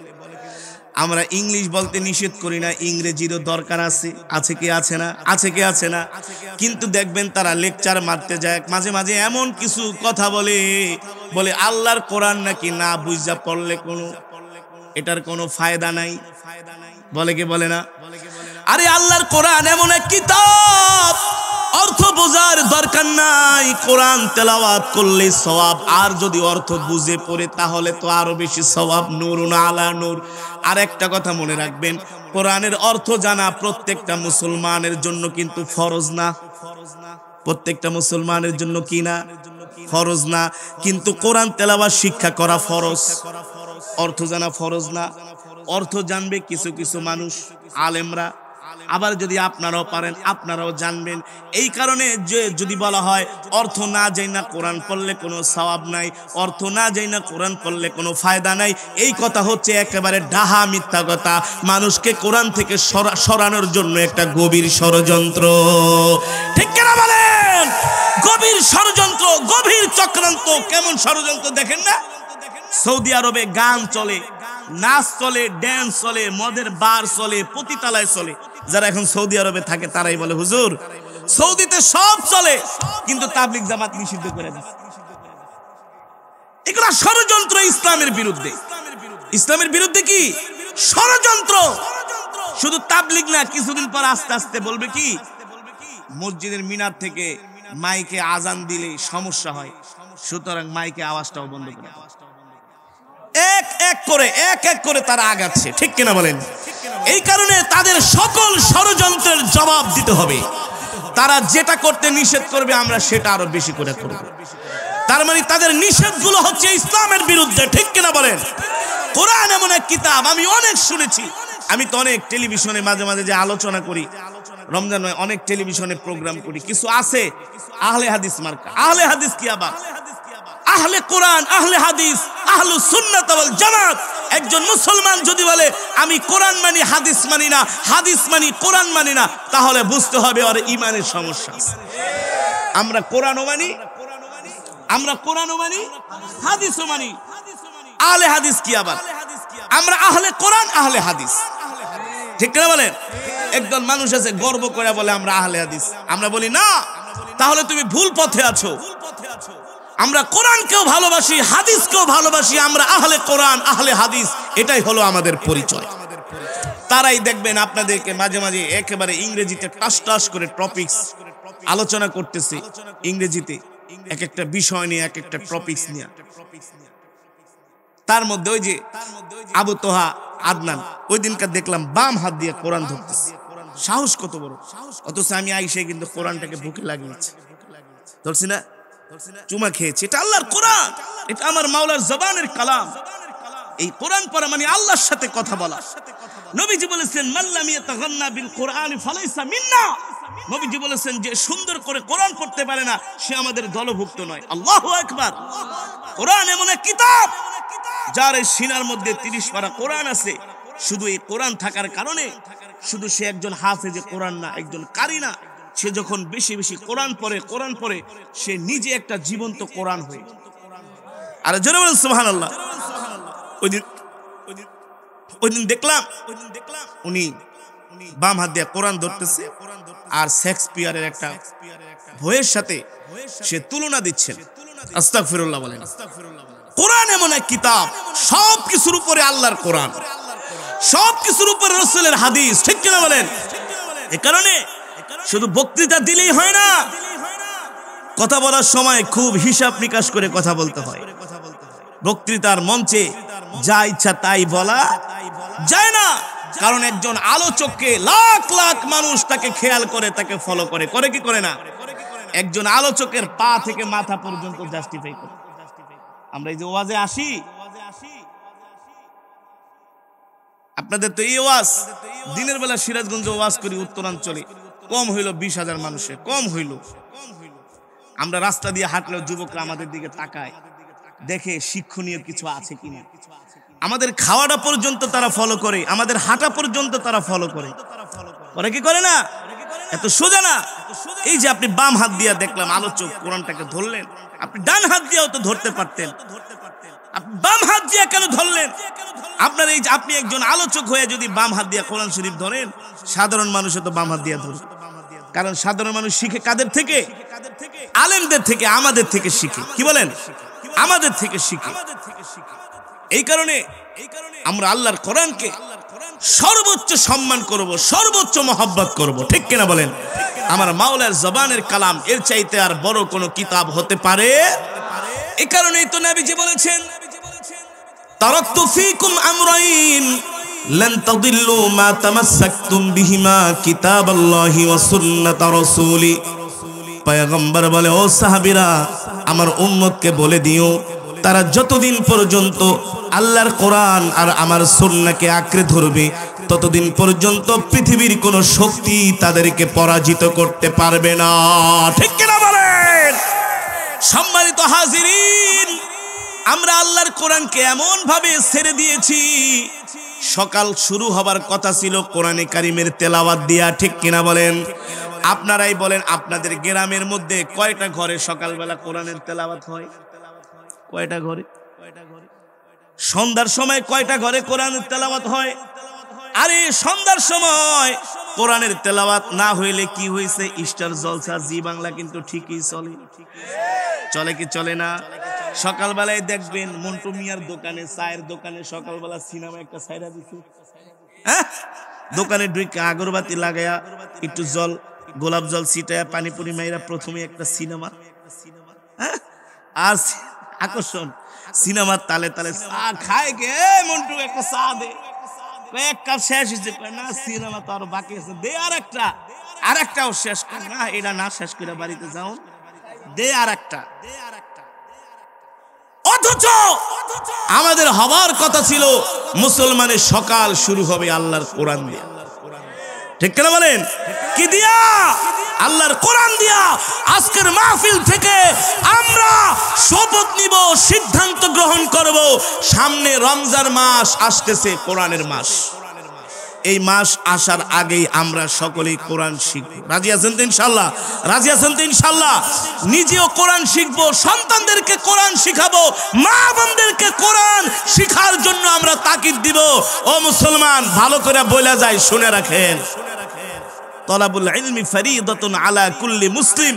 [SPEAKER 3] আমরা ইংলিশ বলতে নিষেধ করি না, ইংরেজিরও দরকার আছে, আছে কি আছে না? আছে কি আছে না? কিন্তু দেখবেন তারা লেকচার মারতে যায়, মাঝে মাঝে এমন কিছু কথা বলে, বলে আল্লাহর কোরআন নাকি না বুঝা পড়লে এটার কোনো ফায়দা নাই, বলে কি বলে না? আরে আল্লাহর কোরআন এমন এক কিতাব, অর্থ বোঝার দরকার নাই, কোরআন তেলাওয়াত করলে সওয়াব, আর যদি অর্থ বুঝে পড়ে তাহলে তো আরো বেশি সওয়াব। নূরুন আলা নূর। আর একটা কথা মনে রাখবেন, কোরআনের অর্থ জানা প্রত্যেকটা মুসলমানের জন্য কিন্তু ফরজ না। প্রত্যেকটা মুসলমানের জন্য কি না? ফরজ না। কিন্তু কোরআন তেলাওয়াত শিক্ষা করা ফরজ। অর্থ জানা ফরজ না। অর্থ জানবে কিছু কিছু মানুষ, আলেমরা। আবার যদি আপনারাও পারেন আপনারাও জানবেন। এই কারণে যে যদি বলা হয় অর্থ না যাই না কোরআন পড়লে কোনো সওয়াব নাই, অর্থ না যাই না কোরআন পড়লে কোনো ফায়দা নাই, এই কথা হচ্ছে একেবারে ডাহা মিথ্যা কথা। মানুষকে কোরআন থেকে সরানোর জন্য একটা গভীর ষড়যন্ত্র, ঠিক কিনা বলেন? গভীর ষড়যন্ত্র, গভীর চক্রান্ত। কেমন ষড়যন্ত্র দেখেন না? সৌদি আরবে গান চলে, নাচ চলে, ড্যান্স চলে, মদের বার চলে, পতিতালয় চলে। যারা এখন সৌদি আরবে থাকে তারাই বলে, হুজুর সৌদিতে সব চলে কিন্তু তাবলিগ জামাত নিষিদ্ধ করে দিচ্ছে। এগুলা ষড়যন্ত্র ইসলামের বিরুদ্ধে। ইসলামের বিরুদ্ধে কি ষড়যন্ত্র? শুধু তাবলিগ না, কিছুদিন পর আস্তে আস্তে বলবে কি, মসজিদের মিনার থেকে মাইকে আজান দিলে সমস্যা হয়, সুতরাং মাইকে আওয়াজটাও বন্ধ করে দেয়। এক এক করে তারা আগাচ্ছে, ঠিক কিনা বলেন? এই কারণে তাদের সকল ষড়যন্ত্রের জবাব দিতে হবে। তারা যেটা করতে নিষেধ করবে আমরা সেটা আরো বেশি করে করব। তার মানে তাদের নিষেধগুলো হচ্ছে ইসলামের বিরুদ্ধে, ঠিক কিনা বলেন? কোরআন এমন এক কিতাব, আমি অনেক শুনেছি। আমি তো অনেক টেলিভিশনে মাঝে মাঝে যে আলোচনা করি, রমজান নয় অনেক টেলিভিশনে প্রোগ্রাম করি, কিছু আছে আহলে হাদিস মার্কা। আহলে হাদিস কি আবার? আহলে কোরআন, আহলে হাদিস, আহলুস সুন্নাত ওয়াল জামাত। একজন মুসলমান যদি বলে আমি কোরআন মানি হাদিস মানি না, হাদিস মানি কোরআন মানি না, তাহলে বুঝতে হবে ওর ঈমানের সমস্যা আছে। আমরা কোরআনও মানি, আমরা কোরআনও মানি, হাদিসও মানি। আহলে হাদিস কি আবার? আমরা আহলে কোরআন, আহলে হাদিস, ঠিক না বলেন? একদল মানুষ আছে গর্ব করে বলে আমরা আহলে হাদিস। আমরা বলি না, তাহলে তুমি ভুল পথে আছো। আমরা কোরআনকেও ভালোবাসি, হাদিসকেও ভালোবাসি, আমরা আহলে কোরআন আহলে হাদিস, এটাই হলো আমাদের পরিচয়। তারাই দেখবেন আপনাদেরকে মাঝে মাঝে একেবারে ইংরেজিতে টাস টাস করে টপিকস আলোচনা করতেছে, ইংরেজিতে এক একটা বিষয় নিয়ে এক একটা টপিকস নিয়ে। তার মধ্যে ওই যে আবু তোহা আদনান ওই দিনকার দেখলাম বাম হাত দিয়ে কোরআন ধরতেছে। সাহস কত বড়! অথচ আমি আইসে কিন্তু কোরআনটাকে বুকে লাগিয়েছি, ধরছি না, চুমা খেয়েছি। এটা আল্লাহর কোরআন, এটা আমার মাওলার জবানের কালাম। এই কোরআন পড়া মানে আল্লাহর সাথে কথা বলা। নবীজি বলেছেন মাল্লাম ইয়াতাগান্না বিল কোরআন ফালাইসা মিন্না। নবীজি বলেছেন যে সুন্দর করে কোরআন পড়তে পারে না সে আমাদের দলভুক্ত নয়। আল্লাহু আকবার। কোরআন এমন এক কিতাব যার এই সিনার মধ্যে 30 পারা কোরআন আছে। শুধু এই কোরআন থাকার কারণে শুধু সে একজন হাফেজে কোরআন না, একজন কারি না, সে যখন বেশি বেশি কোরআন পড়ে সে নিজে একটা জীবন্ত কোরআন হয়ে। আর জোরে বলেন সুবহানাল্লাহ। ওই দিন দেখলাম উনি বাম হাত দিয়ে কোরআন ধরতেছে আর শেক্সপিয়ারের একটা বইয়ের সাথে সে তুলনা দিচ্ছেন। আস্তাগফিরুল্লাহ বলেন। কোরআন এমন এক কিতাব, সব কিছুর উপরে আল্লাহর কোরআন, সব কিছুর উপরে রাসূলের হাদিস, ঠিক কিনা বলেন? এই কারণে শুধু বক্তৃতা দিলেই হয় না, কথা বলার সময় খুব হিসাব নিকাশ করে কথা বলতে হয়। বক্তৃতার মঞ্চে যা ইচ্ছা তাই বলা যায় না, কারণ একজন আলোচককে লাখ লাখ মানুষ তাকে খেয়াল করে, তাকে ফলো করে, করে কি করে না? একজন আলোচকের পা থেকে মাথা পর্যন্ত জাস্টিফাই করে। আমরা এই যে ওয়াজে আসি, আপনাদের তো এই ওয়াজ দিনের বেলা সিরাজগঞ্জে ওয়াজ করি, উত্তরাঞ্চলে কম হইল 20,000 মানুষে, কম হইল। আমরা রাস্তা দিয়ে হাঁটলেও যুবকরা আমাদের দিকে তাকায়, দেখে শিক্ষণীয় কিছু আছে কিনা। আমাদের খাওয়াটা পর্যন্ত তারা ফলো করে, আমাদের হাঁটা পর্যন্ত তারা ফলো করে, করে কি করে না? এত সোজা না। এই যে আপনি বাম হাত দিয়ে দেখলাম আলোচক কোরআনটাকে ধরলেন, আপনি ডান হাত দিয়েও তো ধরতে পারতেন, আপনি বাম হাত দিয়ে কেন ধরলেন? আপনার এই যে আপনি একজন আলোচক হয়ে যদি বাম হাত দিয়ে কোরআন শরীফ ধরেন, সাধারণ মানুষও তো বাম হাত দিয়ে ধরে, কারণ সাধারণ মানুষ শিখে কাদের থেকে? আলেমদের থেকে, আমাদের থেকে শিখে। কি বলেন? আমাদের থেকে শিখে। এই কারণে আমরা আল্লাহর কোরআনকে সর্বোচ্চ সম্মান করব, সর্বোচ্চ মহব্বত করব, ঠিক কিনা বলেন? আমার মাওলার জবানের কালাম এর চাইতে আর বড় কোন কিতাব হতে পারে? এই কারণেই তো নবীজি বলেছেন তারাকতু ফীকুম আমরাইন লান তাদিল্লু মা তামাসসাকতুম বিহিমা কিতাবাল্লাহি ওয়া সুন্নাত রাসূলি। পয়গম্বর বলে, ও সাহাবীরা, আমার উম্মতকে বলে দিও তারা যতদিন পর্যন্ত আল্লাহর কোরআন আর আমার সুন্নাহকে আঁকড়ে ধরবে ততদিন পর্যন্ত পৃথিবীর কোন শক্তি তাদেরকে পরাজিত করতে পারবে না, ঠিক কিনা বলেন? সম্মানিত হাজিরিন, আমরা আল্লাহর কোরআনকে এমন ভাবে ছেড়ে দিয়েছি, সকাল শুরু হবার কথা ছিল কোরআনে কারিমের তেলাওয়াত দিয়া, ঠিক কিনা বলেন? আপনারাই বলেন আপনাদের গ্রামের মধ্যে কয়টা ঘরে সকালবেলা কোরআনের তেলাওয়াত হয়? কয়টা ঘরে? সন্ধ্যার সময় কয়টা ঘরে কোরআনের তেলাওয়াত হয়? আরে সন্ধ্যার সময় কোরআনের তেলাওয়াত না হইলে কি হয়েছে? স্টার জলসা জি বাংলা কিন্তু ঠিকই চলে, চলে কি চলে না? সকালবেলায় দেখবেন মন্টু মিয়ার দোকানে, চায়ের দোকানে সকালবেলা সিনেমা একটা ছাইরা দিছে, হ্যাঁ, দোকানে ঢুকে আগরবাতি লাগায়া একটু জল, গোলাপ জল ছিটায়া পানিপুরি মাইরা প্রথমে একটা সিনেমা, হ্যাঁ, আর আকর্ষণ সিনেমার তালে তালে চা খায় গে, মন্টু একটা চা দে, এক কাপ শেষ হয়েছে, না সিনেমা তো আরো বাকি আছে, দে আর একটাও শেষ করে না, এটা না শেষ করে বাড়িতে যাও, দে আর একটা। অথচ আমাদের হবার কথা ছিল মুসলমানের সকাল শুরু হবে আল্লাহর কোরআন দিয়ে, ঠিক কিনা বলেন? কি দিয়া? আল্লাহর কোরআন দিয়া। আজকের মাহফিল থেকে আমরা শপথ নিব, সিদ্ধান্ত গ্রহণ করব, সামনে রমজান মাস আসতেছে, কোরআনের মাস। এই মাস আসার আগেই আমরা সকলেই কোরআন শিখব। রাজি আছেন তো ইনশাআল্লাহ? রাজি আছেন তো ইনশাআল্লাহ? নিজেও কোরআন শিখবো, সন্তানদেরকে কোরআন শিখাবো, মা বোনদেরকে কোরআন শিখার জন্য আমরা তাকিদ দিব। ও মুসলমান, ভালো করে বলা যায়, শুনে রাখেন, তলাবুল ইলমি ফরিদাতুন আলা কুল্লি মুসলিম।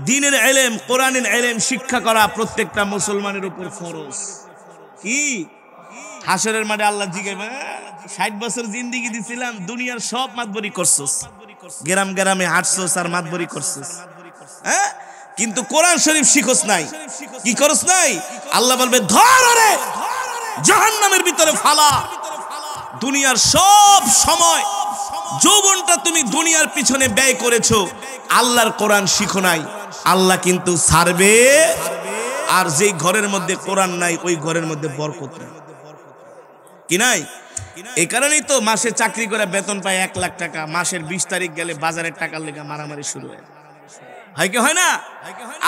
[SPEAKER 3] দ্বীনের ইলম, কোরআনের ইলম শিক্ষা করা প্রত্যেকটা মুসলমানের উপর ফরজ। কি হাসরের মাঠে আল্লাহ জিজ্ঞাসা, 60 বছর জিন্দেগি দিছিলাম, দুনিয়ার সব মাতবরি করছস, গ্রাম গ্রামে হাঁটছস আর মাতবরি করছস, হ্যাঁ, কিন্তু কোরআন শরীফ শিখস নাই। কি করস নাই? আল্লাহ বলবে ধর ওরে, জাহান্নামের ভিতরে ফালা। দুনিয়ার সব সময় যৌবনটা তুমি দুনিয়ার পিছনে ব্যয় করেছো, আল্লাহর কোরআন শিখো নাই, আল্লাহ কিন্তু ছাড়বে। আর যেই ঘরের মধ্যে কোরআন নাই ওই ঘরের মধ্যে বরকত নাই। কি নাই? এই কারণেই তো মাসে চাকরি করে বেতন পায় 1 লাখ টাকা, মাসের 20 তারিখ গেলে বাজারের টাকার লেগে মারামারি শুরু হয় কি হয় না?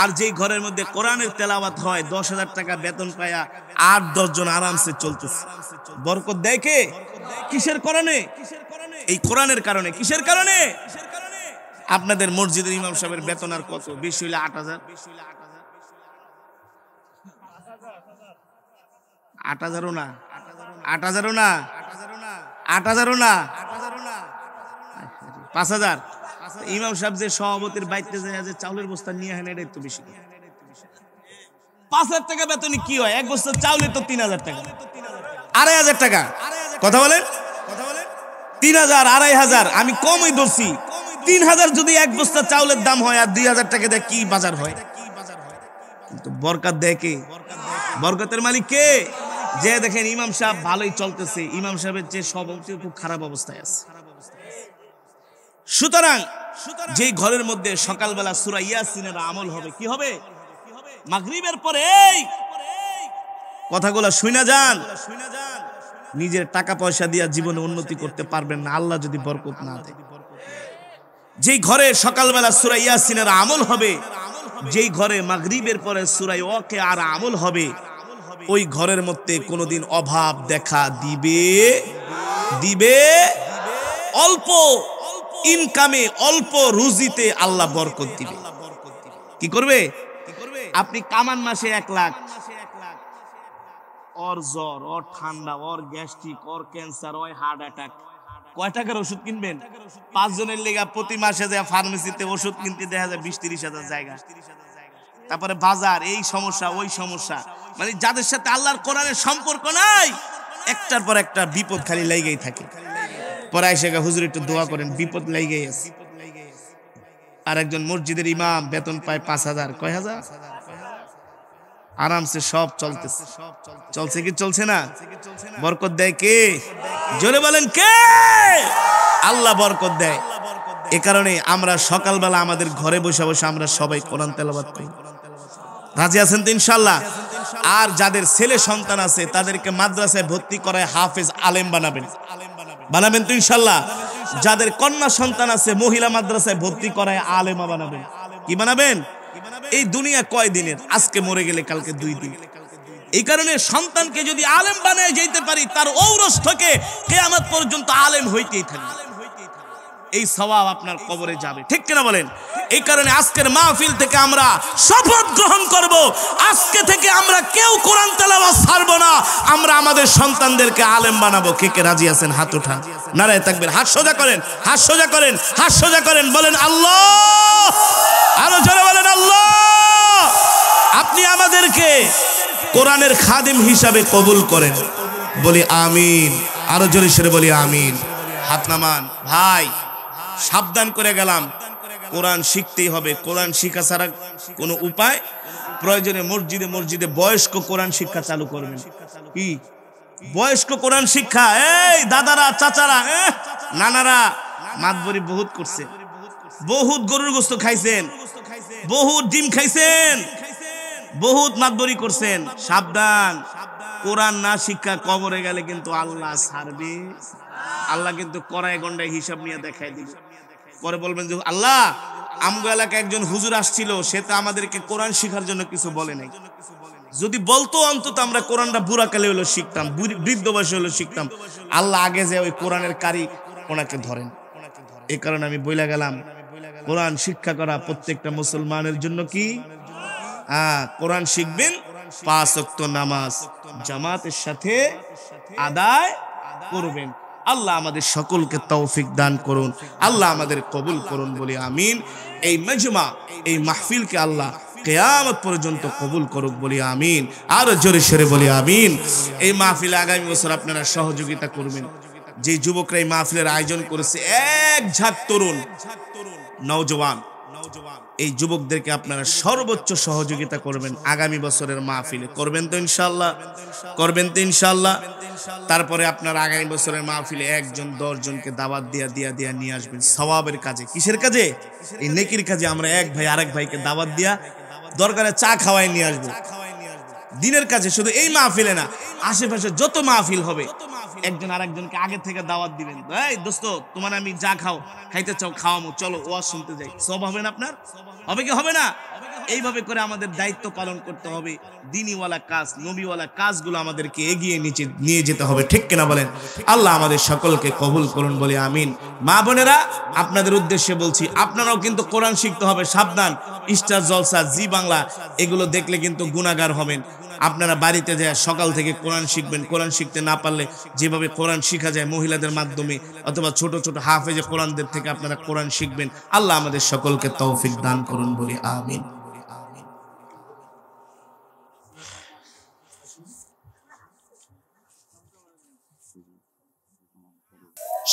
[SPEAKER 3] আর যেই ঘরের মধ্যে কোরআনের তেলাওয়াত হয় 10,000 টাকা বেতন পায়া 8-10 জন আরামসে চলতেছে। বরকত দেয় কে? কিসের কারণে? এই কোরআনের কারণে। কিসের কারণে? আপনাদের মসজিদের ইমাম সাহেবের বেতন আর কত? বেশি হইলে 8,000, 8,000ও না, 8,000ও না, 8,000ও না, 5,000। ইমাম সাহেব যে সভাপতির বাইতে যায় যে চাউলের বস্তা নিয়ে আনেন, এটাই তো বেশি। 5,000 টাকা বেতনে কি হয়? এক বস্তা চাউলে তো 3,000 টাকা, 2,500 টাকা। কথা বলেন, 3,000, 2,500, আমি কমই ধরছি। 3,000 যদি এক বস্তা চাউলের দাম হয়, আর 2,000 টাকা দিয়ে কি বাজার হয়? কিন্তু বরকত দেয় কে? বরকতের মালিক কে? যে দেখেন ইমাম সাহেব ভালোই চলতেছে, ইমাম সাহেবের যে সভাপতি খুব খারাপ অবস্থায় আছে। সুতরাং যেই ঘরের মধ্যে সকালবেলা সূরা ইয়াসিনের আমল হবে, কি হবে? মাগরিবের পরে এই কথাগুলো শুনে যান। নিজের টাকা পয়সা দিয়ে জীবনে উন্নতি করতে পারবেন না আল্লাহ যদি বরকত না দেয়। যেই ঘরে সকালবেলা সূরা ইয়াসিনের আমল হবে, যেই ঘরে মাগরিবের পরে সূরা ওয়াকিয়ার আমল হবে, ওই ঘরের মধ্যে কোনোদিন অভাব দেখা দিবে। অল্প ইনকামে, অল্প রুজিতে আল্লাহ বরকত দিবে। কি করবে? আপনি কামান মাসে 1 লাখ, ওর জ্বর, ওর ঠান্ডা, ওর গ্যাস্ট্রিক, ওর ক্যান্সার, ওর হার্ট অ্যাটাক, কয় টাকার ওষুধ কিনবেন? 5 জনের লেগা প্রতি মাসে যায় ফার্মেসিতে ওষুধ কিনতে দেখা যায় 20-30 হাজার জায়গা। তারপরে বাজার, এই সমস্যা ওই সমস্যা। মানে যাদের সাথে আল্লাহর কোরআনের সম্পর্ক নাই, একটার পর একটা বিপদ খালি লেগেই থাকে। পরে এসে হুজুর একটু দোয়া করেন, বিপদ লেগেই আছে। আর একজন মসজিদের ইমাম বেতন পায় 5,000, কয় হাজার, আরামসে সব চলতেছে। চলছে কি চলছে না? বরকত দেয় কে? জোরে বলেন কে? আল্লাহ বরকত দেয়। এ কারণে আমরা সকালবেলা আমাদের ঘরে বসে বসে আমরা সবাই কোরআন তেলাওয়াত করি। রাজি আছেন তো ইনশাআল্লাহ? আর যাদের ছেলে সন্তান আছে তাদেরকে মাদ্রাসায় ভর্তি করায় হাফেজ আলেম বানাবেন তো ইনশাআল্লাহ। যাদের কন্যা সন্তান আছে মহিলা মাদ্রাসায় ভর্তি করায় আলেমা বানাবেন। কি বানাবেন? এই দুনিয়া কয় দিনের? আজকে মরে গেলে কালকে 2 দিন। এই কারণে সন্তানকে যদি আলেম বানায় যেতে পারি, তার ঔরস থেকে কিয়ামত পর্যন্ত আলেম হইতেই থাকবে। এই সওয়াব আপনার কবরে যাবে, ঠিক কিনা বলেন? এই কারণে আজকের মাহফিল থেকে আমরা শপথ গ্রহণ করব, আজকে থেকে আমরা কেউ কোরআন তেলাওয়াত ছাড়ব না, আমরা আমাদের সন্তানদেরকে আলেম বানাবো। কে কে রাজি আছেন? হাত উঠান। নারায়ে তাকবীর। হাত সোজা করেন, হাত সোজা করেন, হাত সোজা করেন। বলেন আল্লাহ। আরো জোরে বলেন আল্লাহ। আপনি আমাদেরকে কোরআনের খাদিম হিসাবে কবুল করেন। বলি আমিন। আরো জোরে সরে বলি আমিন। হাত নামান। ভাই সাবধান করে গেলাম, কোরআন শিখতেই হবে। কোরআন শিক্ষা ছাড়া কোনো উপায়? প্রয়োজনে মসজিদে মসজিদে বয়স্ক কোরআন শিক্ষা চালু করবেন। কি বয়স্ক কোরআন শিক্ষা? এই দাদারা, চাচারা, নানারা মাতবরি বহুত করছে, বহুত গরুর গোশত খাইছেন, বহুত ডিম খাইছেন, বহুত মাতবরি করছেন। সাবধান, কোরআন না শিক্ষা কবরে গেলে কিন্তু আল্লাহ ছাড়বে। আল্লাহ কিন্তু কড়াই গন্ডায় হিসাব নিয়ে দেখাই দিবে। পরে বলবেন যে আল্লাহ, আমগো এলাকায় একজন হুজুর আসছিল, সে তো আমাদেরকে কোরআন শিখার জন্য কিছু বলে নাই। যদি বলতো অন্তত আমরা কোরআনটা বুড়াকালে হলো শিখতাম, বৃদ্ধ বয়সে হলো শিখতাম। আল্লাহ আগে যে ওই কোরআনের কারি ওনাকে ধরেন। এই কারণে আমি বইলা গেলাম, কোরআন শিক্ষা করা প্রত্যেকটা মুসলমানের জন্য কি? কোরআন শিখবেন, 5 ওয়াক্ত নামাজ জামাতের সাথে আদায় করবেন। আল্লাহ আমাদের সকলকে তৌফিক দান করুন, আল্লাহ আমাদের কবুল করুন বলি আমিন। এই মজমা, এই মাহফিলকে আল্লাহ কিয়ামত পর্যন্ত কবুল করুক বলি আমিন। আরো জোরে সোরে বলি আমিন। এই মাহফিলে আগামী বছর আপনারা সহযোগিতা করবেন। যে যুবকরা এই মাহফিলের আয়োজন করেছে, এক ঝাঁক তরুণ নওজওয়ান, এই যুবকদেরকে আপনারা সর্বোচ্চ সহযোগিতা করবেন আগামী বছরের মাহফিলে। করবেন তো ইনশাআল্লাহ? করবেন তো ইনশাআল্লাহ? তারপরে আপনারা আগামী বছরের মাহফিলে 1 জন 10 জনকে দাওয়াত দিয়া নিয়ে আসবেন সওয়াবের কাজে। কিসের কাজে? এই নেকির কাজে। আমরা এক ভাই আরেক ভাইকে দাওয়াত দিয়া দরকারে চা খাওয়াই নিয়ে আসবো, দিনের কাজে। শুধু এই মাহফিলে না, আশেপাশে যত মাহফিল হবে একজন আরেকজনকে আগে থেকে দাওয়াত দিবেন। এই দোস্ত, তোমার আমি যা খাইতে চাও খাওয়ামো, চলো ওয়াজ শুনতে যাই। সব হবে না আপনার? হবে কি হবে না? এইভাবে করে আমাদের দায়িত্ব পালন করতে হবে। দিনীওয়ালা কাজ, নবীওয়ালা কাজগুলো আমাদেরকে এগিয়ে নিয়ে যেতে হবে, ঠিক কিনা বলেন? আল্লাহ আমাদের সকলকে কবুল করুন বলে আমিন। মা বোনেরা, আপনাদের উদ্দেশ্যে বলছি, আপনারাও কিন্তু কোরআন শিখতে হবে। সাবধান, স্টার জলসা, জি বাংলা এগুলো দেখলে কিন্তু গুনাহগার হবেন। আপনারা বাড়িতে যায় সকাল থেকে কোরআন শিখবেন। কোরআন শিখতে না পারলে যেভাবে কোরআন শেখা যায় মহিলাদের মাধ্যমে অথবা ছোট ছোট হাফেজে কোরআনদের থেকে আপনারা কোরআন শিখবেন। আল্লাহ আমাদের সকলকে তৌফিক দান করুন বলি আমিন।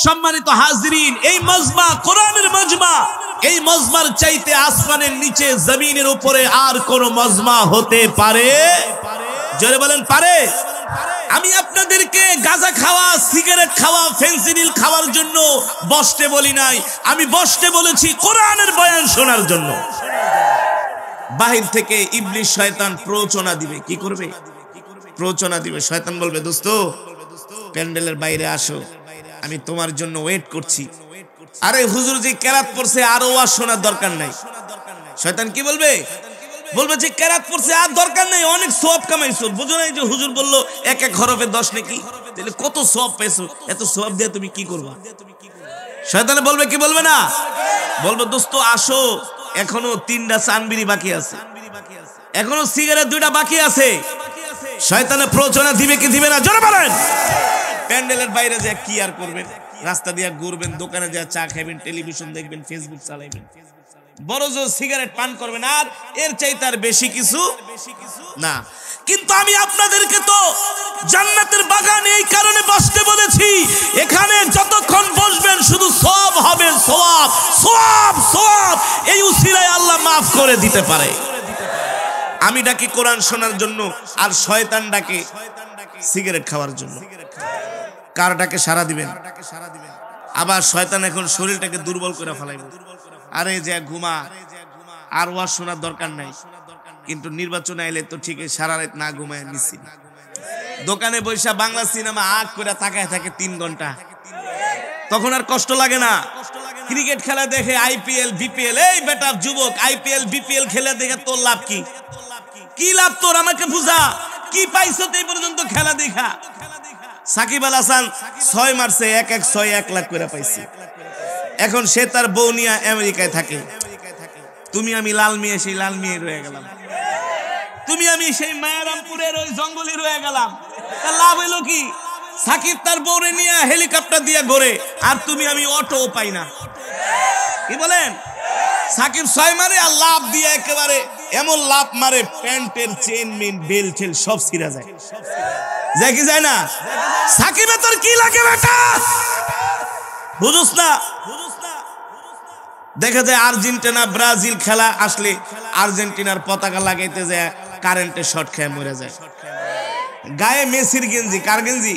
[SPEAKER 3] সম্মানিত হাজিরিন, এই মজমা কোরআনের মজমা। এই মজমার চাইতে আসমানের নিচে জমিনের উপরে আর কোন মজমা হতে পারে? জোরে বলেন, পারে? আমি আপনাদেরকে গাঁজা খাওয়া, সিগারেট খাওয়া, ফেন্সিডিল খাওয়ার জন্য বসতে বলি নাই। আমি বসতে বলেছি কোরআনের বয়ান শোনার জন্য। বাহির থেকে ইবলিস শয়তান প্ররোচনা দিবে। কি করবে? প্ররোচনা দিবে। শয়তান বলবে, দোস্ত প্যান্ডেলের বাইরে আসো, আমি তোমার জন্য ওয়েট করছি। আরে হুজুর যে কেরাত পড়ছে আরো ওয়াজ শোনার দরকার নাই। শয়তান কি বলবে? বলবে যে কেরাত পড়ছে আর দরকার নাই, অনেক সওয়াব কামাইছো। বুঝো নাই যে হুজুর বললো এক এক হরফে 10 নাকি? তাহলে কত সওয়াব পেয়েছো, এত সওয়াব দিয়ে তুমি কি করবা? শয়তান বলবে কি বলবে না? বলবে দোস্ত আসো, এখনো 3টা চানবিড়ি বাকি আছে, এখনো সিগারেট 2টা বাকি আছে। শয়তানে প্ররোচনা দিবে কি দিবে না? জোরে বলেন। প্যান্ডেলের বাইরে যা কি আর করবেন? রাস্তা দিয়ে ঘুরবেন, দোকানে যা চা খাবেন, টেলিভিশন দেখবেন, ফেসবুক চালাইবেন, বড় জোর সিগারেট পান করবেন, আর এর চাইতে আর বেশি কিছু না। কিন্তু আমি আপনাদেরকে তো জান্নাতের বাগানে এই কারণে বসতে বলেছি, এখানে যতক্ষণ বসবেন শুধু সওয়াব হবে, সওয়াব সওয়াব সওয়াব। এই উসিলায় আল্লাহ মাফ করে দিতে পারে। আমি ডাকি কোরআন শোনার জন্য, আর শয়তান ডাকে সিগারেট খাওয়ার জন্য। কারটাকে সারা দিবেন? আবার শয়তান এখন শরীরটাকে দুর্বল করে ফেলাইবে। আরে যে ঘুমা, আর ওয়াজ শোনার দরকার নাই। কিন্তু নির্বাচন আইলে তো ঠিক সারা রাত না ঘুমায় নিছি, দোকানে বৈশা বাংলা সিনেমা আগ করে তাকায় থাকে 3 ঘন্টা, তখন আর কষ্ট লাগে না। ক্রিকেট খেলা দেখে, আইপিএল বিপিএল, এই বেটা যুবক আইপিএল বিপিএল খেলা দেখে তোর লাভ কি? কি লাভ তোর? আমাকে বুঝা, কি পাইছো এই পর্যন্ত খেলা দেখা? সাকিব আল হাসান 6 মারছে, 1-1-6 1 লাখ করে পাইছে। এখন সে তার বউ নিয়ে আমেরিকায় থাকে। তুমি আমি লাল মিয়া, সেই লাল মিয়া রয়ে গেলাম। তুমি আমি সেই মায়ারামপুরের ওই জঙ্গলে রয়ে গেলাম। তার লাভ হইলো কি? সাকিব তার বউরে নিয়ে হেলিকপ্টার দিয়ে ঘোরে, আর তুমি আমি অটো পাই না। কি বলেন? সাকিব 6 মারে আর লাভ দিয়ে একেবারে এমন লাভ মারে, প্যান্টের চেন মেন বেল্ট সব ছিঁড়া যায়। যায় কি যায় না? সাকিবে তোর কি লাগে বেটা? বুঝুস না? দেখা যায় আর্জেন্টিনা ব্রাজিল খেলা আসলে আর্জেন্টিনার পতাকা লাগাইতে যায়, কারেন্টে শর্ট খেয়ে মরে যায়। গায়ে মেসির গেঞ্জি। কার গেঞ্জি?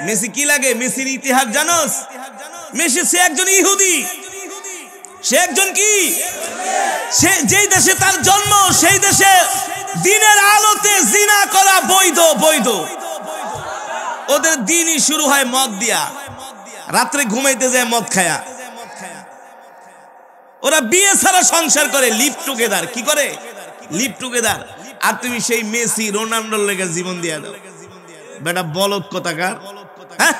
[SPEAKER 3] মেসি। কি লাগে? মেসির ইতিহাস জানোস? মেসি সে একজন ইহুদি। সে একজন কি? সে যেই দেশে তার জন্ম, সেই দেশে দিনের আলোতে জিনা করা বৈধ। বৈধ। ওদের দিনই শুরু হয় মদ দিয়া, রাত্রে ঘুমাইতে যায় মদ খায়া। ওরা বিয়ে ছাড়া সংসার করে, লিভ টুগেদার। কি করে? Live together. আর তুমি সেই মেসি রোনাল্ডোর লেগে জীবন দিয়া দাও। বেটা বলদ কোথাকার। হ্যাঁ,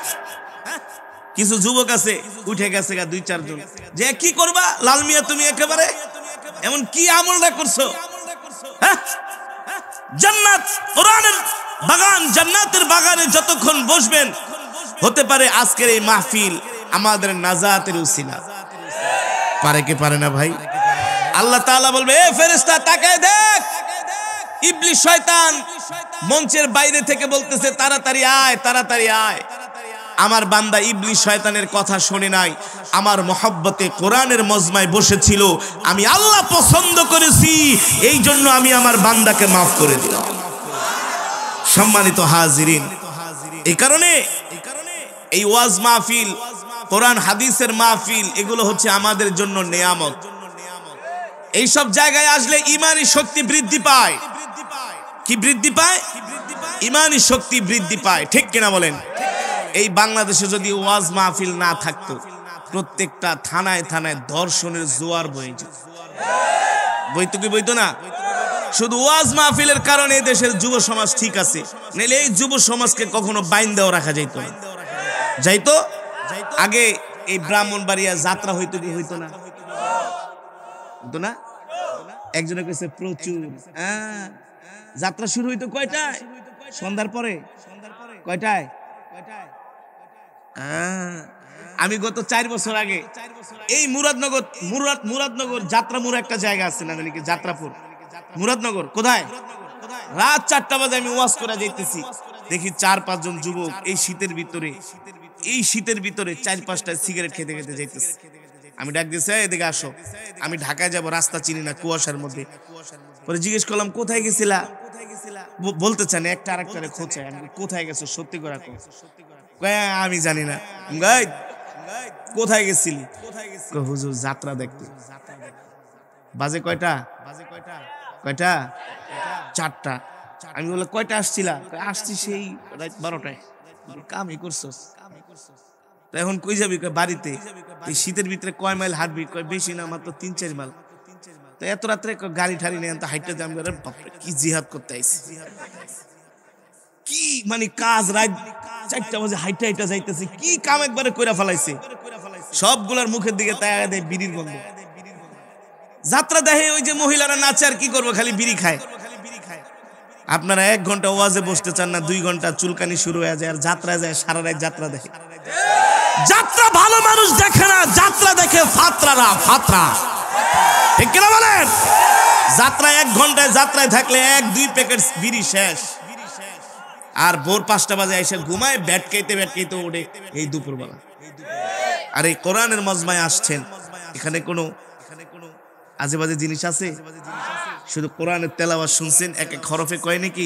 [SPEAKER 3] কিছু যুবক আছে উঠে গেছে 2-4 জন, যে কি করবা লাল মিয়া তুমি একেবারে এমন কি আমলটা করছো? হ্যাঁ, জান্নাত কোরআনের বাগান, জান্নাতের বাগানে যতক্ষণ বসবেন হতে পারে আজকের এই মাহফিল আমাদের নাজাতের উসিলা। পারে কি পারে না ভাই? আল্লাহ তাআলা বলবে, এ ফেরেশতা তাকায় দেখ, ইবলিস শয়তান মঞ্চের বাইরে থেকে বলতেছে তাড়াতাড়ি আয়, তাড়াতাড়ি আয়। আমার বান্দা ইবলিস শয়তানের কথা শুনে নাই, আমার মহব্বতে কোরআনের মজমায় বসেছিল, আমি আল্লাহ পছন্দ করেছি, এই জন্য আমি আমার বান্দাকে মাফ করে দিলাম। সম্মানিত হাজিরিন, এই কারণে এই ওয়াজ মাহফিল, কোরআন হাদিসের মাহফিল, এগুলো হচ্ছে আমাদের জন্য নেয়ামত। এই সব জায়গায় আসলে ইমানি শক্তি বৃদ্ধি পায়। কি বৃদ্ধি পায়? ইমানি শক্তি বৃদ্ধি পায়। ঠিক কিনা বলেন? এই বাংলাদেশে যদি ওয়াজ মাহফিল না থাকতো, প্রত্যেকটা থানায় থানায় ধর্ষণের জোয়ার বয়ে যেত। বইতো কি বইতো না? শুধু ওয়াজ মাহফিলের কারণে দেশের যুব সমাজ ঠিক আছে, নাহলে এই যুব সমাজকে কখনো বাইন্দাও রাখা যাইত না। যাইতো? আগে এই ব্রাহ্মণবাড়িয়া যাত্রা হইতো কি হইতো না? হইতো না? একজনে কইছে প্রচুর। যাত্রা শুরু হইতো কয়টায়? সন্ধ্যার পরে। কয়টায়? আমি গত 4 বছর আগে এই মুরাদনগর যাত্রাপুর একটা জায়গা আছে না জানি কি, যাত্রাপুর মুরাদনগর, কোথায়? রাত 4টা বাজে আমি ওয়াজ করে যাইতেছি, দেখি 4-5 জন যুবক এই শীতের ভিতরে 4-5টা সিগারেট খেতে খেতে যাইতেছে। আমি ডাক দিয়েছি, এদিকে আসো, আমি ঢাকায় যাব, রাস্তা চিনি না, কুয়াশার মধ্যে। পরে জিজ্ঞেস করলাম, কোথায় গেছিলা? বলতে চান, একটা আরেকটারে খোঁচায়। আমি কোথায় গেছো সত্যি করে কও। আমি জানি না। কোথায় গেছিলি? হুজুর যাত্রা দেখতে। বাজে কয়টা? 4টা। আমি বললাম কয়টা আসছিলা? আসছি সেই রাত 12টায়। কামই করছস? তো এখন কই যাবি? বাড়িতে। এই শীতের ভিতরে কয় মাইল হাঁটবি? বেশি না, মাত্র 3-4 মাইল। তো এত রাত্রে গাড়ি ঠাড়ি নেই, হাইটে যাম। কি জিহাদ করতে আইছি, কি মানে কাজ, রাত 4টা বাজে হাইটা যাইতেছে, কি কাম একবারে কইরা ফেলাইছে। সবগুলার মুখের দিকে তাকায় দেয় বিড়ির গন্ধ। যাত্রা দেখে ওই যে মহিলারা নাচে, আর কি করবো, খালি বিড়ি খায়। আপনারা 1 ঘন্টা ওয়াজে বসতে চান না, 2 ঘন্টা চুলকানি শুরু হয়ে যায়, আর যাত্রায় যায় সারা রাত যাত্রা দেখে। যাত্রা ভালো মানুষ দেখে না, যাত্রা দেখে ফাত্রারা, ফাত্রা। ঠিক কিনা বলেন? যাত্রা 1 ঘন্টায় যাত্রায় থাকলে 1-2 প্যাকেট বিড়ি শেষ, আর ভোর 5টা বাজে এসে ঘুমায়, ব্যাট খাইতে ওঠে এই দুপুরবেলা। আর এই কোরআনের মজমায় আসছেন, এখানে কোনো আজে বাজে জিনিস আছে? শুধু কোরআনের তেলাওয়াত শুনছেন, এক এক হরফে কয় নাকি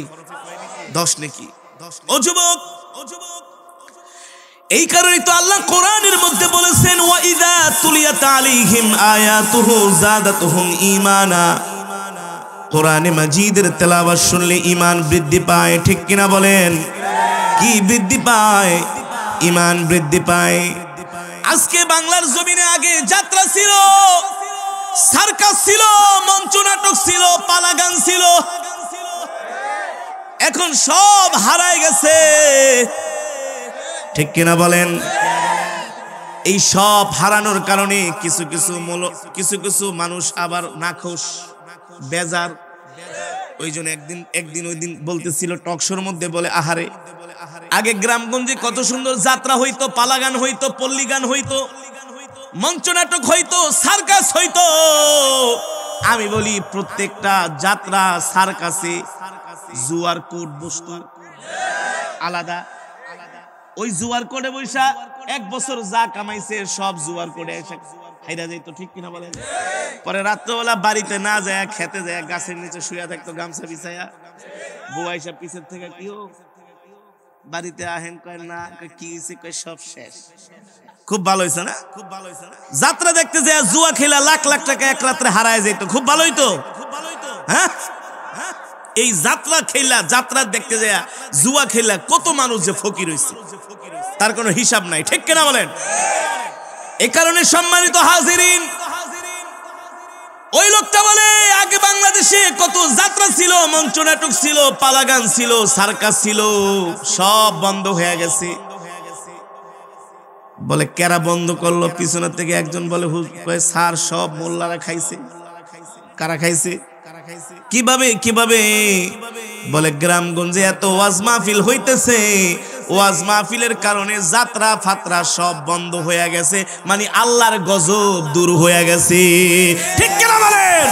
[SPEAKER 3] 10 নাকি। ও যুবক, এই কারণেই তো আল্লাহ কোরআনের মধ্যে বলেছেন, ওয়া ইযা তুলিয়াত আলাইহিম আয়াতুহু যাদাতুহুম ঈমানা। কোরআনে মাজিদের তেলাওয়াত শুনলে ঈমান বৃদ্ধি পায়। ঠিক কিনা বলেন? কি বৃদ্ধি পায়? ঈমান বৃদ্ধি পায়। আজকে বাংলার জমিনে আগে যাত্রা ছিল, সার্কাস ছিল, মঞ্চ নাটক ছিল, পালা গান ছিল, এখন সব হারায় গেছে। ঠিক কিনা বলেন? এই সব হারানোর কারণে কিছু কিছু মানুষ আবার নাখোশ, বেজার। ওই জন্য একদিন ওই দিন বলতেছিল টকশোর মধ্যে, বলে আহারে, আগে গ্রামগঞ্জে কত সুন্দর যাত্রা হইতো, পালা গান হইতো, পল্লী গান হইতো, মঞ্চ নাটক হইতো, সার্কাস হইতো। আমি বলি প্রত্যেকটা যাত্রা সার্কাসে জুয়ার কোড বস্তু আলাদা। ওই জুয়ার কোডে বৈশা 1 বছর যা কামাইছে সব জুয়ার কোডে এসে হাইরা যাইতো। ঠিক কিনা বলেন? পরে রাত্রবেলা বাড়িতে না যায়, খেতে যায়, গাছের নিচে শুয়ে থাকতো গামছা বিছাইয়া। বউ আইসা পিছের থেকে, কি ও বাড়িতে আহেন? কয় না। কি হয়েছে? কয় সব শেষ। খুব ভালো হয়েছে না? খুব ভালো হয়েছে না? যাত্রা দেখতে যায় জুয়া খেলা লাখ লাখ টাকা এক রাত্রে হারায় যেত। খুব ভালো হইতো। হ্যাঁ, এই যাত্রা খেলা, যাত্রা দেখতে যায় জুয়া খেলা কত মানুষ যে ফকির হইছে, তার কোনো হিসাব নাই। ঠিক কিনা বলেন? এই কারণে সম্মানিত হাজিরিন, ওই লোকটা বলে আগে বাংলাদেশে কত যাত্রা ছিল, মঞ্চ নাটক ছিল, পালা গান ছিল, সার্কাস ছিল, সব বন্ধ হয়ে গেছে। বলে কেরা বন্ধ করলো? পিছনের থেকে একজন বলে, স্যার সব মোল্লারা খাইছে। কারা খাইছে? কিভাবে? বলে গ্রামগঞ্জে এত ওয়াজ মাহফিল হইতেছে, ওয়াজ মাহফিলের কারণে যাত্রা ফাত্রা সব বন্ধ হয়ে গেছে, মানে আল্লাহর গজব দূর হয়ে গেছে। ঠিক কিনা বলেন?